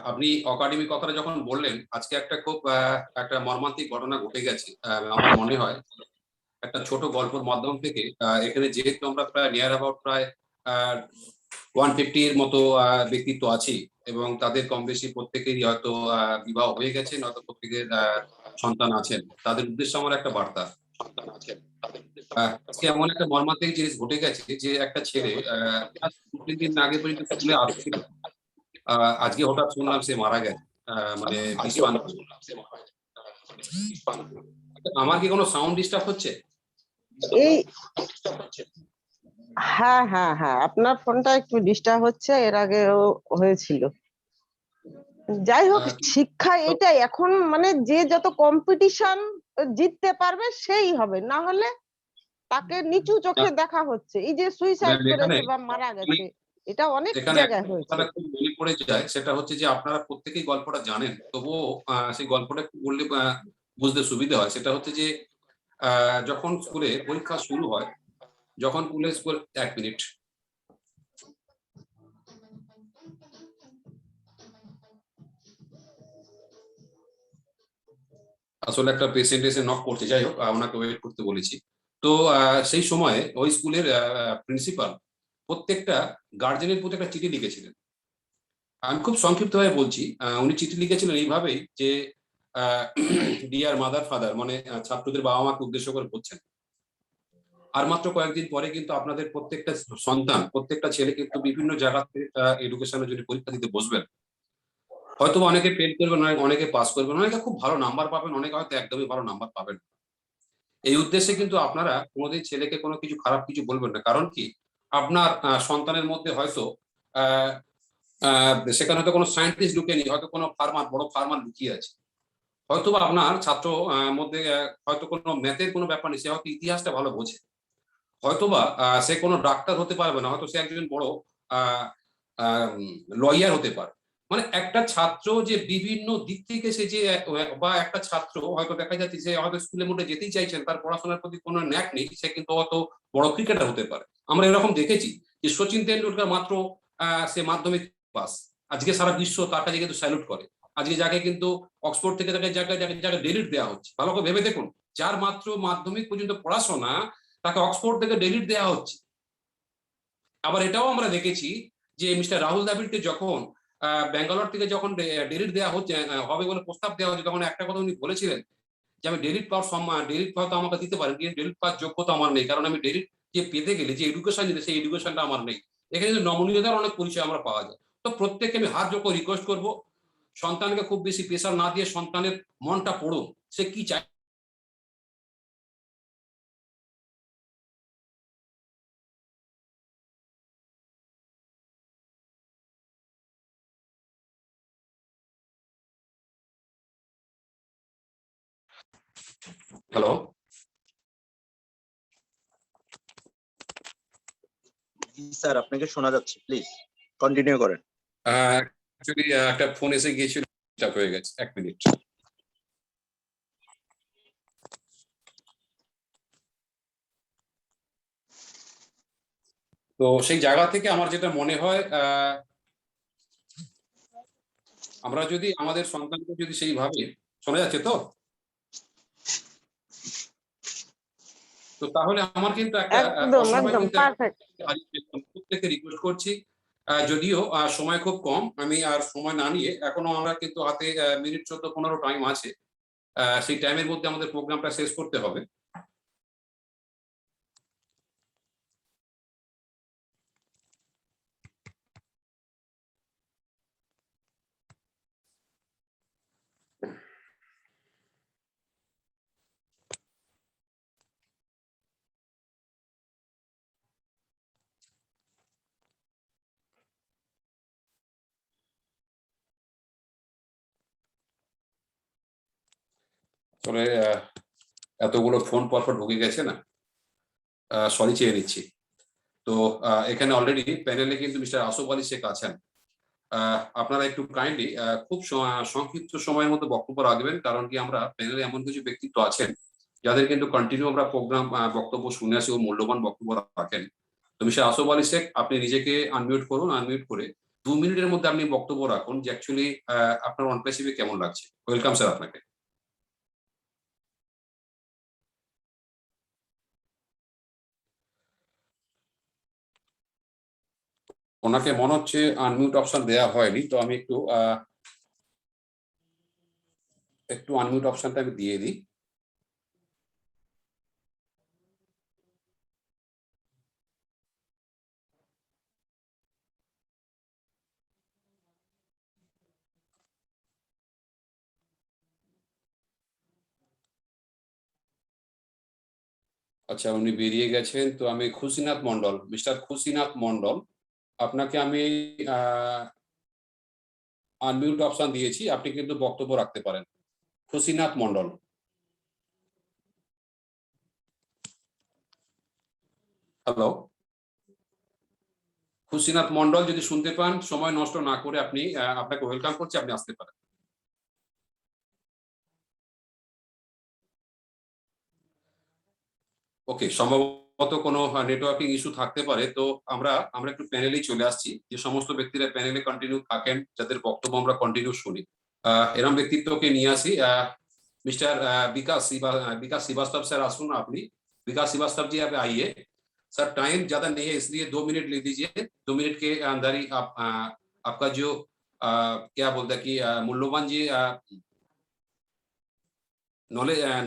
আপনি একাডেমি কথাটা যখন বললেন, আজকে একটা খুব একটা মর্মান্তিক ঘটনা ঘটে গেছে। আমার মনে হয় একটা ছোট গল্পের মাধ্যম থেকে এখানে যেহেতু আমরা প্রায় নিয়ার অ্যাবাউট প্রায় 150 এর মতো ব্যক্তিত্ব আছি এবং তাদের কম বেশি প্রত্যেকেরই হয়তো বিবাহ হয়ে গেছে, নয়তো প্রত্যেকের সন্তান আছেন। তাদের উদ্দেশ্যে আমার একটা বার্তা। আজকে এমন একটা মর্মান্তিক জিনিস ঘটে গেছে যে একটা ছেলে 2-3 দিন আগে পর্যন্ত স্কুলে আসছিল, আজকে হঠাৎ শুনলাম সে মারা গেছে। মানে আমার কি কোনো সাউন্ড ডিস্টার্ব হচ্ছে? এই হ্যাঁ হ্যাঁ হ্যাঁ, আপনার ফোনটা একটু ডিস্টার্ব হচ্ছে, এর আগেও হয়েছিল। যাই হোক, শিক্ষা এটাই এখন মানে যে যত কম্পিটিশন জিততে পারবে সেই হবে, না হলে তাকে নিচু চোখে দেখা হচ্ছে। এই যে সুইসাইড করেছে বা মারা গেছে, এটা অনেক জায়গায় হয়েছে। খুব মনে পড়ে যায়, সেটা হচ্ছে যে আপনারা প্রত্যেকেই গল্পটা জানেন, তবুও সেই গল্পটা একটু বললে বুঝতে সুবিধা হয়। সেটা হচ্ছে যে যখন স্কুলে পরীক্ষা শুরু হয়, যখন স্কুল 1 মিনিট, আসলে একটা পেশেন্ট এসে নক করতে, যাই হোক ওনাকে ওয়েট করতে বলেছি। তো সেই সময়ে ওই স্কুলের প্রিন্সিপাল প্রত্যেকটা গার্জেনের প্রতি একটা চিঠি লিখেছিলেন। আমি খুব সংক্ষিপ্তভাবে বলছি। উনি চিঠি লিখেছিলেন এইভাবেই যে ডিয়ার মাদার ফাদার, মানে ছাত্রদের বাবা মাকে উদ্দেশ্য করে বলছেন, আর মাত্র কয়েকদিন পরে কিন্তু আপনাদের প্রত্যেকটা সন্তান, প্রত্যেকটা ছেলে কিন্তু বিভিন্ন জায়গা থেকে এডুকেশনের জন্য পরীক্ষা দিতে বসবেন। হয়তো অনেকে ফেল করবেন, অনেকে পাস করবেন, অনেকে খুব ভালো নাম্বার পাবেন, অনেকে হয়তো একদমই ভালো নাম্বার পাবেন। এই উদ্দেশ্যে কিন্তু আপনারা কোনোদিন ছেলেকে কোনো কিছু খারাপ কিছু বলবেন না। কারণ কি, আপনার সন্তানের মধ্যে হয়তো সেখানে হয়তো কোনো সায়েন্টিস্ট ঢুকে নেই, হয়তো কোনো বড় ফার্মার লুকিয়ে আছে। হয়তো বা আপনার ছাত্র মধ্যে হয়তো কোনো ম্যাথের কোনো ব্যাপার নেই, সে হয়তো ইতিহাসটা ভালো বোঝে। হয়তোবা সে কোনো ডাক্তার হতে পারবে না, হয়তো সে একজন বড় লয়ার হতে পারে। মানে একটা ছাত্র যে বিভিন্ন দিক থেকে সে যে, বা একটা ছাত্র হয়তো দেখা যাচ্ছে যে হয়তো স্কুলে মোটে যেতেই চাইছেন, তার পড়াশোনার প্রতি কোনো ন্যাক নেই, সে কিন্তু হয়তো বড় ক্রিকেটার হতে পারে। আমরা এরকম দেখেছি যে সচিন তেন্ডুলকার মাত্র সে মাধ্যমিক পাস, আজকে সারা বিশ্ব তার কাছে কিন্তু স্যালুট করে। আজকে যাকে কিন্তু অক্সফোর্ড থেকে তাকে যাকে ডেলিট দেওয়া হচ্ছে, ভালো করে ভেবে দেখুন, যার মাত্র মাধ্যমিক পর্যন্ত পড়াশোনা তাকে অক্সফোর্ড থেকে ডেলিট দেওয়া হচ্ছে। আবার এটাও আমরা দেখেছি যে মিস্টার রাহুল দ্রাবিড়কে যখন ব্যাঙ্গালোর থেকে যখন ডেলিট দেওয়া হচ্ছে, হবে বলে প্রস্তাব দেওয়া হচ্ছে, তখন একটা কথা উনি বলেছিলেন যে আমি ডেলিট পাওয়ার ডেলিট হয়তো আমাকে দিতে পারেন, কিন্তু ডেলিট পাওয়ার যোগ্যতা আমার নেই, কারণ আমি ডেলিট যে পেতে গেলে যে এডুকেশন নিতে, সেই এডুকেশনটা আমার নেই। এখানে কিন্তু নমনীয়তার অনেক পরিচয় আমরা পাওয়া যায়। তো প্রত্যেককে আমি হাত জোড় করে রিকোয়েস্ট করবো, সন্তানকে খুব বেশি প্রেশার না দিয়ে সন্তানের মনটা পড়ুন, সে কি চায়। হ্যালো, স্যার আপনাকে শোনা যাচ্ছে, প্লিজ কন্টিনিউ করেন। অ্যাকচুয়ালি একটা ফোন এসে গিয়েছিল, ডিস্টার্ব হয়ে গেছে। 1 মিনিট। তো সেই জায়গা থেকে আমার যেটা মনে হয়, আমরা যদি আমাদের সন্তানকে যদি সেইভাবে, শোনা যাচ্ছে তো? তো তাহলে আমার কিন্তু একটা একদম অসময় একদম কিন্তু পারফেক্ট। প্রত্যেককে রিকোয়েস্ট করছি, যদিও সময় খুব কম, আমি আর সময় না নিয়ে, এখনো আমরা কিন্তু হাতে মিনিট 14-15 টাইম আছে, সেই টাইমের মধ্যে আমাদের প্রোগ্রামটা শেষ করতে হবে। আসলে এতগুলো ফোন পরপর ঢুকে গেছে না, সরি চেয়ে নিচ্ছি। তো এখানে অলরেডি প্যানেলে কিন্তু মিস্টার আসফ আলী শেখ আছেন। আপনারা একটু কাইন্ডলি খুব সংক্ষিপ্ত সময়ের মধ্যে বক্তব্য রাখবেন, কারণ কি আমরা প্যানেলে এমন কিছু ব্যক্তিত্ব আছেন যাদের কিন্তু কন্টিনিউ আমরা প্রোগ্রাম বক্তব্য শুনে আসি ও মূল্যবান বক্তব্য রাখেন। তো মিস্টার আসফ আলী শেখ, আপনি নিজেকে আনমিউট করুন, আনমিউট করে 2 মিনিটের মধ্যে আপনি বক্তব্য রাখুন যে অ্যাকচুয়ালি আপনার অন প্যাসিভে কেমন লাগছে। ওয়েলকাম স্যার আপনাকে। ওনাকে মনে হচ্ছে আনমিউট অপশন দেওয়া হয়নি, তো আমি একটু আনমিউট অপশনটা আমি দিয়ে দিই। আচ্ছা, উনি বেরিয়ে গেছেন, তো আমি খুশিনাথ মন্ডল, মিস্টার খুশিনাথ মন্ডল, আপনাকে আমি আনমিউট অপশন দিয়েছি, আপনি কিন্তু বক্তব্য রাখতে পারেন। খুশিনাথ মন্ডল। হ্যালো, খুশিনাথ মন্ডল, যদি শুনতে পান, সময় নষ্ট না করে আপনি আপনাকে ওয়েলকাম করছি, আপনি আসতে পারেন। ওকে, সম্ভবত কোনো নেটওয়ার্কিং ইস্যু থাকতে পারে, তো আমরা একটু প্যানেলেই চলে আসছি। যে সমস্ত ব্যক্তিরা প্যানেলে কন্টিনিউ থাকেন, যাদের বক্তব্য আমরা কন্টিনিউ শুনি, এরকম ব্যক্তিত্বকে নিয়ে আসি। मिस्टर विकास श्रीवास्तव सर, आसुन आपनी। विकास श्रीवास्तव जी, आप आइए। सर, टाइम ज्यादा नहीं है, इसलिए 2 मिनट ले दीजिए। 2 मिनट के अंदर ही आप आपका जो क्या बोलते हैं कि मूल्यवान जी नॉलेज है,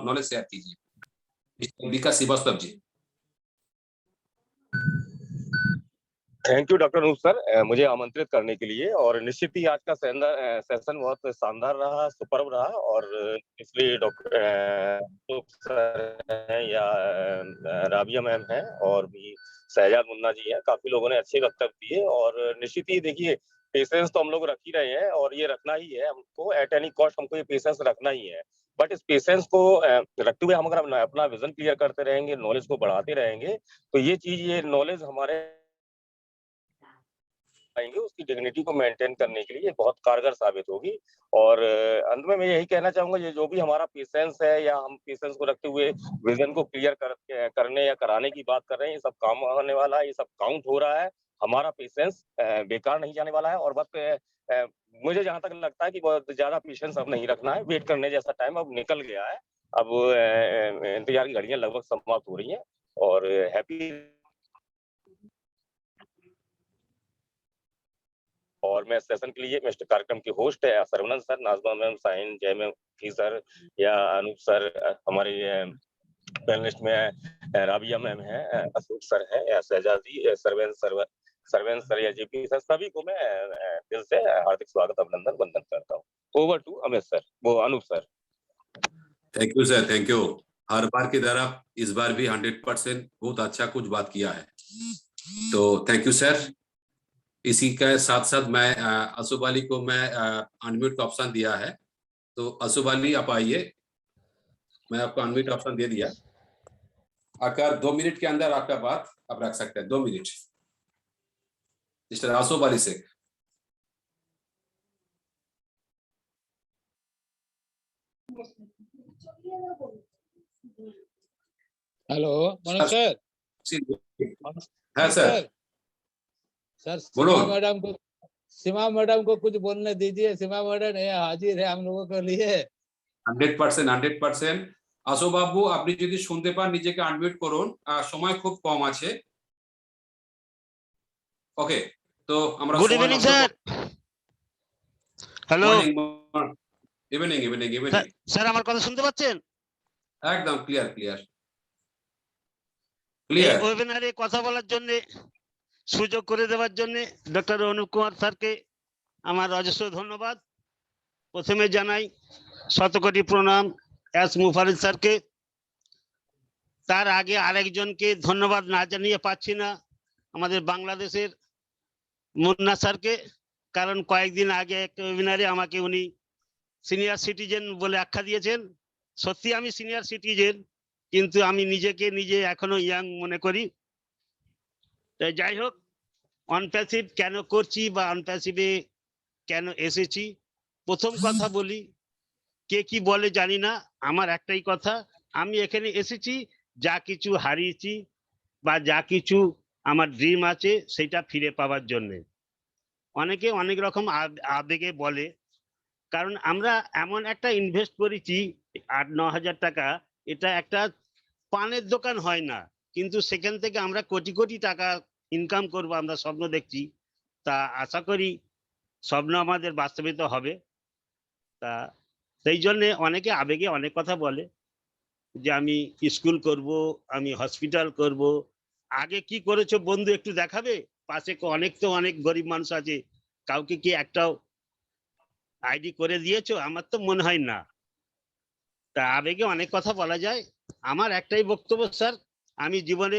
नॉलेज शेयर कीजिए। Vikas Srivastava ji. Thank you doctor Anoop sir, मुझे आमंत्रित करने के लिए। और निश्चित ही आज का सेशन बहुत शानदार रहा, सुपर्ब रहा। और इसलिए डॉक्टर सर हैं या राबिया मैम हैं और भी शहजाद मुन्ना जी हैं, काफी लोगों ने अच्छे वक्तव्य दिए। और निश्चित ही देखिए, पेशेंस तो हम लोग रख ही रहे हैं और ये रखना ही है हमको, एट एनी कॉस्ट हमको ये पेशेंस रखना ही है। बट इस पेशेंस को रखते हुए हम अगर अपना विजन क्लियर करते रहेंगे, नॉलेज को बढ़ाते रहेंगे, तो ये नॉलेज हमारे आएंगे, उसकी डिग्निटी को मेंटेन करने के लिए बहुत कारगर साबित होगी। और अंत में मैं यही कहना चाहूंगा, ये जो भी हमारा पेशेंस है या हम पेशेंस को रखते हुए विजन को क्लियर करने या कराने की बात कर रहे हैं, ये सब काम आने वाला है, ये सब काउंट हो रहा है। हमारा पेशेंस बेकार नहीं जाने वाला है। और बस मुझे जहां तक लगता है कि बहुत ज्यादा पेशेंस अब नहीं रखना है, वेट करने जैसा टाइम अब निकल गया है। अब इंतजार की घड़ियां लगभग समाप्त हो रही हैं। और हैप्पी। और मैं सेशन के लिए मिस्टर कार्यक्रम के होस्ट है सरवनंद सर, नाजमा मैम, साइन जय मैम, फी सर या अनूप सर, हमारे पैनलिस्ट में राबिया मैम है, अशोक सर है, या शहजाद जी, सर्वेन सर या जेपी सर, सभी को मैं दिल से हार्दिक स्वागत, अभिनंदन, वंदन करता हूँ। ओवर टू अमित सर, वो Anoop sir. Thank you sir, thank you. हर बार की तरह इस बार भी 100% बहुत अच्छा कुछ बात किया है, तो थैंक यू सर। इसी के साथ साथ मैं असुफ अली को मैं अनम्यूट का ऑप्शन दिया है, तो असुफ अली आप आइए, मैं आपको अनम्यूट ऑप्शन दे दिया। अगर 2 मिनट के अंदर आपका बात आप रख सकते हैं, 2 minute. Mister Asaf Ali Sheikh. Hello Manoj sir. हाँ सर, सर बोलो। सीमा मैडम को कुछ बोलने दीजिए। सीमा मैडम हाजिर है हम लोगों के लिए। 100%। আসো বাবু, আপনি যদি শুনতে পান নিজেকে আনমিউট করুন, সময় খুব কম আছে। ওকে, তো আমরা গুড সময় ইভিনিং নষ্ট sir. Hello evening evening evening. Sir, আমার কথা শুনতে পাচ্ছেন? একদম ক্লিয়ার ক্লিয়ার এই ক্লিয়ার। ওয়েবিনারে কথা বলার জন্য, সুযোগ করে দেওয়ার জন্য ডক্টর অনুপ কুমার স্যারকে আমার অজস্র ধন্যবাদ। প্রথমে জানাই শতকোটি প্রণাম এস মুফারিদ স্যারকে। তার আগে আরেকজনকে ধন্যবাদ না জানিয়ে পাচ্ছি না, আমাদের বাংলাদেশের মুন্না স্যারকে। কারণ কয়েকদিন আগে একটা ওয়েবিনারে আমাকে উনি সিনিয়র সিটিজেন বলে আখ্যা দিয়েছেন। সত্যি আমি সিনিয়র সিটিজেন, কিন্তু আমি নিজেকে নিজে এখনো ইয়াং মনে করি। তাই যাই হোক, অনপ্যাসিভ কেন করছি বা অনপ্যাসিভে কেন এসেছি, প্রথম কথা বলি, কে কি বলে জানি না, আমার একটাই কথা, আমি এখানে এসেছি যা কিছু হারিয়েছি বা যা কিছু আমার ড্রিম আছে সেটা ফিরে পাওয়ার জন্য। অনেকে অনেক রকম আবেগে বলে, কারণ আমরা এমন একটা ইনভেস্ট করেছি 8-9 হাজার টাকা, এটা একটা পানের দোকান হয় না, কিন্তু সেখান থেকে আমরা কোটি কোটি টাকা ইনকাম করব আমরা স্বপ্ন দেখছি। তা আশা করি স্বপ্ন আমাদের বাস্তবিত হবে। তা সেই জন্য অনেকে আবেগে অনেক কথা বলে যে আমি স্কুল করব, আমি হসপিটাল করব। আগে কি করেছো বন্ধু একটু দেখাবে? পাশে অনেক গরিব মানুষ আছে, কাউকে কি একটাও আইডি করে দিয়েছো? আমার তো মনে হয় না। তা আবেগে অনেক কথা বলা যায়। আমার একটাই বক্তব্য স্যার, আমি জীবনে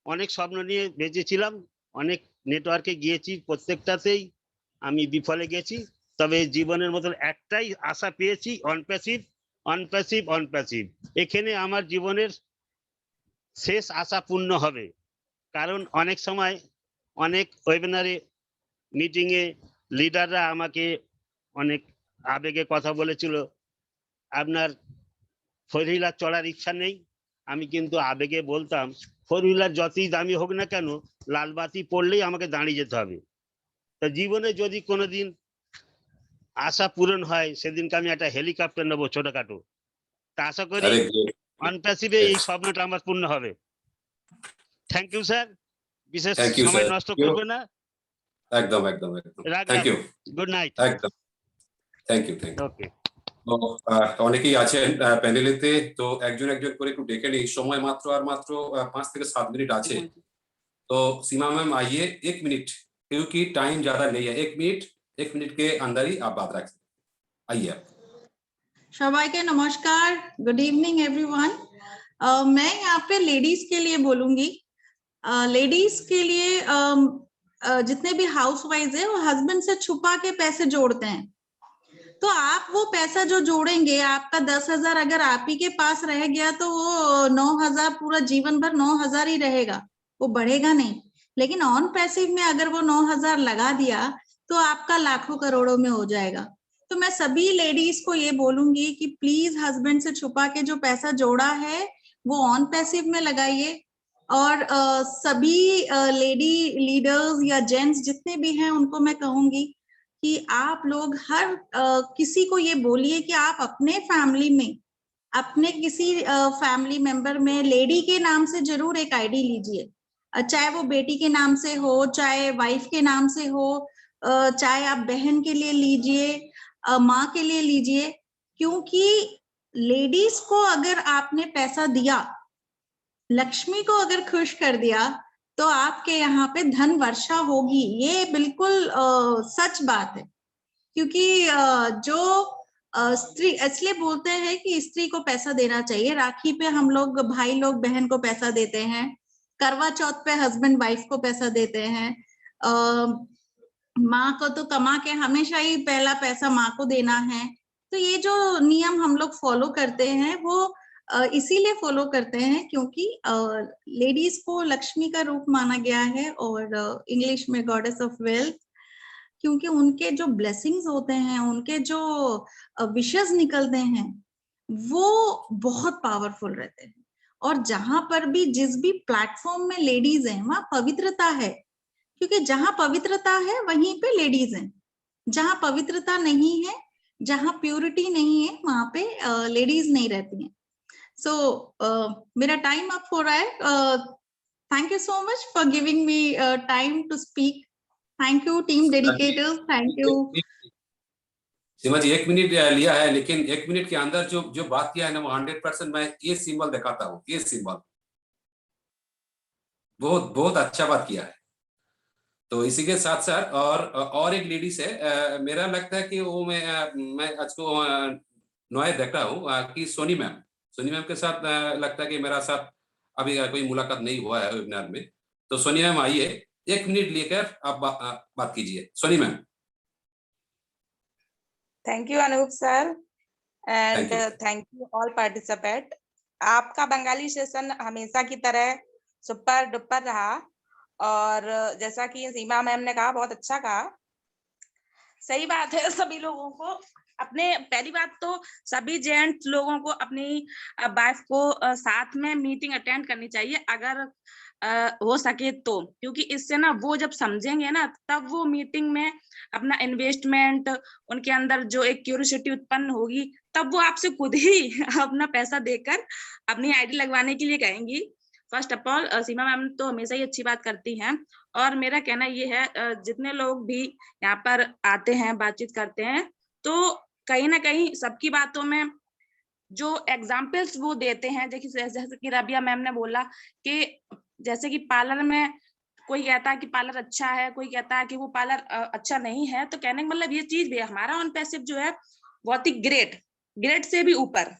অনেক স্বপ্ন নিয়ে বেঁচেছিলাম, অনেক নেটওয়ার্কে গিয়েছি, প্রত্যেকটাতেই আমি বিফলে গেছি। তবে জীবনের মতন একটাই আশা পেয়েছি, অনপ্যাসিভ অনপ্যাসিভ অনপ্যাসিভ। এখানে আমার জীবনের শেষ আশা পূর্ণ হবে। কারণ অনেক সময় অনেক ওয়েবিনারে মিটিংয়ে লিডাররা আমাকে অনেক আবেগে কথা বলেছিল, আপনার ফোর হুইলার চড়ার ইচ্ছা নেই। আমি কিন্তু আবেগে বলতাম, ফোর হুইলার যতই দামি হোক না কেন, লাল বাতি পড়লেই আমাকে দাঁড়িয়ে যেতে হবে। তা জীবনে যদি কোনোদিন আশা পূরণ হয়, সেদিনকে আমি একটা হেলিকপ্টার নেবো ছোটখাটো। তা আশা করি অনপ্যাসিভে এই স্বপ্নটা আমার পূর্ণ হবে। থ্যাংক ইউ স্যার, বিশেষ সময় নষ্ট করবে না। একদম একদম একদম, রাখলাম। Thank you. Good night. একদম, thank you thank you. Okay. তো অনেকেই আছেন প্যানেলেতে, তো একজন একজন করে একটু ডেকে নিই। সময় মাত্র 5 থেকে 7 मिनट আছে। तो सीमा मैम आइए 1 मिनट, क्योंकि टाइम ज्यादा नहीं है। 1 मिनट के अंदर ही आप बात रख सकते, आइए आप। সবাইকে নমস্কার, गुड इवनिंग एवरीवन। मैं यहाँ पे लेडीज के लिए बोलूंगी। लेडीज के लिए जितने भी हाउसवाइज है वो हस्बैंड से छुपा के पैसे जोड़ते हैं। तो आप वो पैसा जो जोड़ेंगे, आपका 10,000 अगर आप ही के पास रह गया तो वो 9,000 पूरा जीवन भर 9,000 ही रहेगा, वो बढ़ेगा नहीं। लेकिन ऑन पैसिव में अगर वो 9,000 लगा दिया तो आपका लाखों करोड़ों में हो जाएगा। तो मैं सभी लेडीज को ये बोलूंगी कि प्लीज हस्बैंड से छुपा के जो पैसा जोड़ा है वो ऑन पैसिव में लगाइए। और सभी लेडी लीडर्स या जेंट्स जितने भी हैं उनको मैं कहूंगी कि आप लोग हर किसी को ये बोलिए कि आप अपने फैमिली में, अपने किसी फैमिली मेंबर में लेडी के नाम से जरूर एक आईडी लीजिए। चाहे वो बेटी के नाम से हो, चाहे वाइफ के नाम से हो, चाहे आप बहन के लिए लीजिए, माँ के लिए लीजिए। क्योंकि लेडीज को अगर आपने पैसा दिया, लक्ष्मी को अगर खुश कर दिया, तो आपके यहाँ पे धन वर्षा होगी। ये बिल्कुल सच बात है। क्योंकि जो स्त्री, इसलिए बोलते हैं कि स्त्री को पैसा देना चाहिए। राखी पे हम लोग, भाई लोग बहन को पैसा देते हैं, करवा चौथ पे हस्बैंड वाइफ को पैसा देते हैं, माँ को तो कमा के हमेशा ही पहला पैसा माँ को देना है। तो ये जो नियम हम लोग फॉलो करते हैं वो इसीलिए फॉलो करते हैं क्योंकि लेडीज को लक्ष्मी का रूप माना गया है, और इंग्लिश में गॉडेस ऑफ वेल्थ। क्योंकि उनके जो ब्लेसिंग्स होते हैं, उनके जो विशेस निकलते हैं, वो बहुत पावरफुल रहते हैं। और जहां पर भी, जिस भी प्लेटफॉर्म में लेडीज हैं, वहां पवित्रता है। क्योंकि जहां पवित्रता है वहीं पे लेडीज हैं। जहां पवित्रता नहीं है, जहां प्योरिटी नहीं है, वहां पे लेडीज नहीं रहती हैं। सो मेरा टाइम अब हो रहा है. Thank you so much for giving me time to speak. Thank you team dedicators. Thank you. Seema ji 1 minute लिया है, लेकिन 1 मिनट के अंदर जो बात किया है ना वो 100% मैं ये सिंबल दिखाता हूँ, ये सिंबल बहुत बहुत अच्छा बात किया है. तो इसी के साथ साथ और एक लेडीज है, मेरा लगता है कि वो मैं आज को नोए देख रहा हूँ कि सोनी मैम के साथ लगता है कि मेरा साथ अभी कोई मुलाकात नहीं हुआ है वेबिनार में. तो सोनी मैम आइए, 1 मिनट लेकर आप बात कीजिए. Soni ma'am. Thank you Anoop sir and Thank you. Thank you all participant. आपका बंगाली सेशन हमेशा की तरह सुपर डुपर रहा और जैसा कि सीमा मैम ने कहा बहुत अच्छा कहा. सही बात है, सभी लोगों को अपने पहली बात तो सभी जेंट्स लोगों को अपनी वाइफ को साथ में मीटिंग अटेंड करनी चाहिए अगर हो सके तो, क्योंकि इससे ना वो जब समझेंगे ना तब वो मीटिंग में अपना इन्वेस्टमेंट उनके अंदर जो एक क्यूरियोसिटी उत्पन्न होगी तब वो आपसे खुद ही अपना पैसा देकर अपनी आईडी लगवाने के लिए कहेंगी. First of all Seema ma'am तो हमेशा ही अच्छी बात करती हैं और मेरा कहना ये है जितने लोग भी यहाँ पर आते हैं बातचीत करते हैं तो कहीं ना कहीं सबकी बातों में जो एग्जाम्पल्स वो देते हैं, देखिए जैसे कि रबिया मैम ने बोला कि जैसे कि पार्लर में कोई कहता है कि पार्लर अच्छा है, कोई कहता है कि वो पार्लर अच्छा नहीं है, तो कहने का मतलब ये चीज भी है हमारा ऑन पैसिव जो है बहुत ही ग्रेट से भी ऊपर.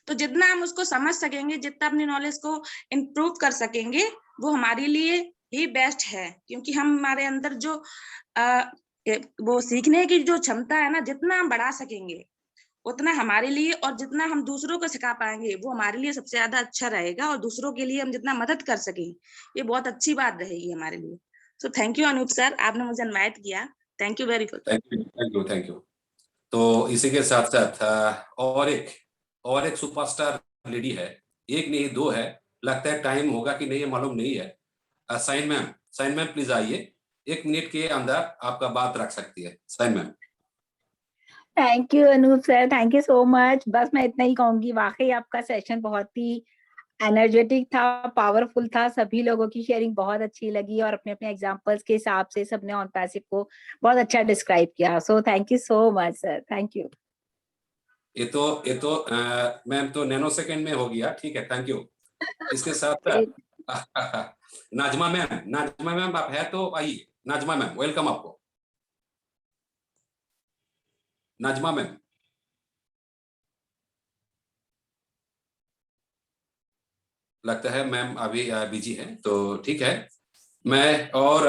तो जितना हम उसको समझ सकेंगे, जितना अपनी नॉलेज को इम्प्रूव कर सकेंगे वो हमारे लिए ही बेस्ट है, क्योंकि हम हमारे अंदर जो वो सीखने की जो क्षमता है ना जितना हम बढ़ा सकेंगे उतना हमारे लिए, और जितना हम दूसरों को सिखा पाएंगे वो हमारे लिए सबसे ज्यादा अच्छा रहेगा, और दूसरों के लिए हम जितना मदद कर सकें ये बहुत अच्छी बात रहेगी हमारे लिए. So thank you Anoop sir, आपने मुझे इनवाइट किया. Thank you very much. Thank you. तो इसी के साथ साथ और एक सुपरस्टार लेडी है, एक नहीं दो है. लगता है टाइम होगा कि नहीं मालूम नहीं है. साइन मैम प्लीज आइए, 1 मिनट के अंदर आपका बात रख सकती है. साइन ma'am. Thank you Anoop sir, thank you so much. बस मैं इतना ही कहूंगी, वाकई आपका सेशन बहुत ही एनर्जेटिक था, पावरफुल था. सभी लोगों की शेयरिंग बहुत अच्छी लगी और अपने अपने एग्जांपल्स के हिसाब से सबने ऑन पैसिव को बहुत अच्छा डिस्क्राइब किया. सो thank you so much sir. Thank you. ये तो मैम तो नैनो सेकंड में हो गया. ठीक है, थैंक यू. इसके साथ नाजमा मैम आप है तो आइए. नाजमा मैम वेलकम आपको. नाजमा मैम. लगता है मैम अभी बिजी है, तो ठीक है. मैं और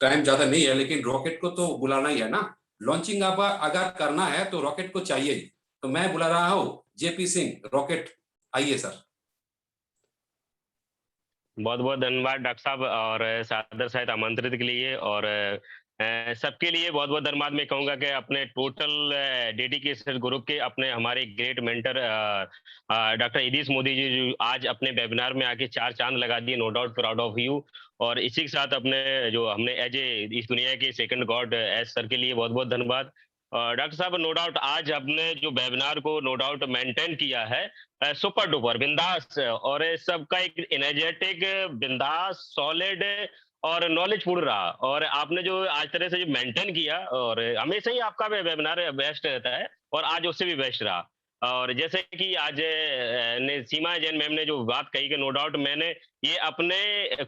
टाइम ज्यादा नहीं है, लेकिन रॉकेट को तो बुलाना ही है ना. लॉन्चिंग अब अगर करना है तो रॉकेट को चाहिए, तो मैं बुला रहा हूँ जेपी सिंह. रॉकेट आइए सर. बहुत बहुत धन्यवाद डॉक्टर साहब और सादर सहित आमंत्रित के लिए, और सबके लिए बहुत बहुत धन्यवाद. मैं कहूंगा कि अपने टोटल डेडिकेटेड ग्रुप के अपने हमारे great mentor doctor इदीस Modi ji जो आज अपने वेबिनार में आके 4 चांद लगा दिए. No doubt proud of you. और इसी के साथ अपने जो हमने एज ए इस दुनिया के सेकंड गॉड एस सर के लिए बहुत बहुत धन्यवाद. डॉक्टर साहब नो डाउट आज आपने जो वेबिनार को नो डाउट मेंटेन किया है सुपर डुपर बिंदास, और सबका एक एनर्जेटिक बिंदास सॉलिड और नॉलेजफुल रहा. और आपने जो आज तरह से जो मेंटेन किया, और हमेशा ही आपका वेबिनार बेस्ट रहता है और आज उससे भी बेस्ट रहा. और जैसे कि आज सीमा जैन मैम ने जो बात कही कि नो डाउट मैंने ये अपने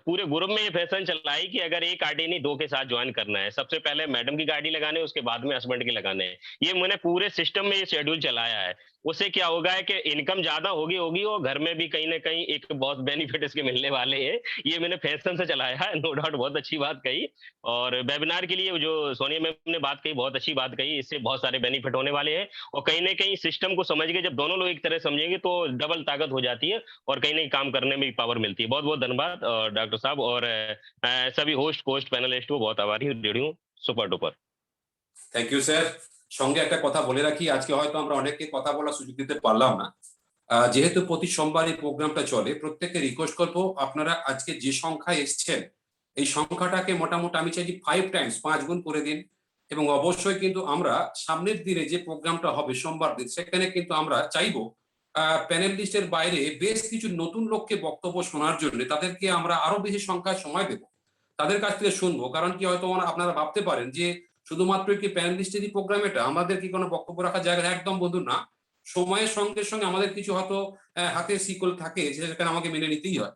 पूरे ग्रुप में ये फैशन चलाई कि अगर एक आईडी नहीं 2 के साथ ज्वाइन करना है. सबसे पहले मैडम की गाड़ी लगाने, उसके बाद में हस्बैंड की लगाने हैं. ये मैंने पूरे सिस्टम में ये शेड्यूल चलाया है. उससे क्या होगा है कि इनकम ज्यादा होगी और घर में भी कहीं ना कहीं एक बहुत बेनिफिट इसके मिलने वाले हैं. ये मैंने फैशन से चलाया है. नो डाउट बहुत अच्छी बात कही. और वेबिनार के लिए जो सोनिया मैम ने बात कही बहुत अच्छी बात कही. इससे बहुत सारे बेनिफिट होने वाले हैं, और कहीं ना कहीं सिस्टम को समझ के जब दोनों लोग एक तरह समझेंगे तो डबल ताकत हो जाती है और कहीं ना कहीं काम करने में भी पावर मिलती है. बहुत बहुत धन्यवाद डॉक्टर साहब, और सभी होस्ट पैनलिस्ट को बहुत आभारी हूँ. Super duper. Thank you sir. সঙ্গে একটা কথা বলে রাখি, আজকে হয়তো আমরা অনেককে কথা বলার সুযোগ দিতে পারলাম না, যেহেতু প্রতি সোমবার এই প্রোগ্রামটা চলে. প্রত্যেককে রিকোয়েস্ট করব আপনারা আজকে যে সংখ্যায় এসেছেন এই সংখ্যাটাকে মোটামুটি আমি চাই 5 টাইমস 5 গুণ করে দিন. এবং অবশ্যই কিন্তু আমরা সামনের দিনে যে প্রোগ্রামটা হবে সোমবার দিন সেখানে কিন্তু আমরা চাইবো প্যানেলিস্টের বাইরে বেশ কিছু নতুন লোককে বক্তব্য শোনার জন্য তাদেরকে আমরা আরো বেশি সংখ্যায় সময় দেব, তাদের কাছ থেকে শুনবো। কারণ কি হয়তো আপনারা ভাবতে পারেন যে শুধুমাত্র একটি প্যানেলিস্টেরই প্রোগ্রাম এটা, আমাদের কি কোনো বক্তব্য রাখার জায়গা, একদম বন্ধু না। সময়ের সঙ্গে সঙ্গে আমাদের কিছু হয়তো হাতে শিকল থাকে, সেখানে আমাকে মেনে নিতেই হয়।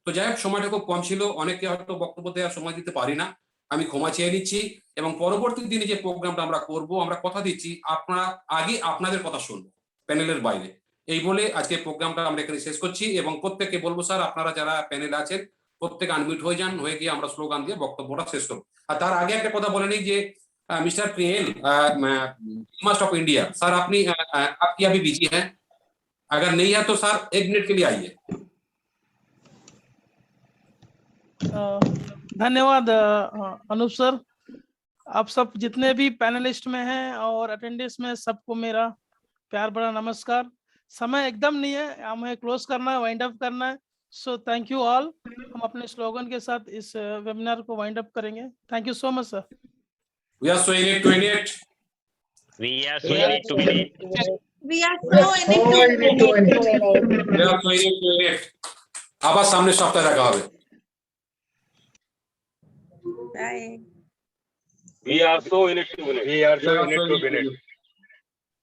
তো যাই হোক, সময়টা খুব কম ছিল, অনেকে হয়তো বক্তব্য দেওয়ার সময় দিতে পারি না, আমি ক্ষমা চেয়ে নিচ্ছি। এবং পরবর্তী দিনে যে প্রোগ্রামটা আমরা করব, আমরা কথা দিচ্ছি আপনারা আগে আপনাদের কথা শুনবো প্যানেলের বাইরে। এই বলে আজকে প্রোগ্রামটা আমরা এখানে শেষ করছি এবং প্রত্যেককে বলবো স্যার আপনারা যারা প্যানেল আছেন প্রত্যেকে আনমিউট হয়ে যান, হয়ে গিয়ে আমরা স্লোগান দিয়ে বক্তব্যটা শেষ করবো। আর তার আগে একটা কথা বলে নিই যে mister Priyal must of India sir, अपनी आपकी अभी बिजी है, अगर नहीं है तो सर 1 मिनट के लिए आइए। धन्यवाद अनूप सर, आप सब जितने भी पैनलिस्ट में हैं और अटेंडेंस में सबको मेरा प्यार भरा नमस्कार। समय एकदम नहीं है, हमें क्लोज करना है, वाइंड अप करना है। सो थैंक यू ऑल। हम अपने स्लोगन के साथ इस वेबिनार को वाइंड अप करेंगे। Thank you so much sir. We are so in it to win it. We are so in it to win it. We are so in it to win it. We are so in it to win it. আবার সামনে সপ্তাহে দেখা হবে। Bye. We are so in it to win it. We are so in it to win it.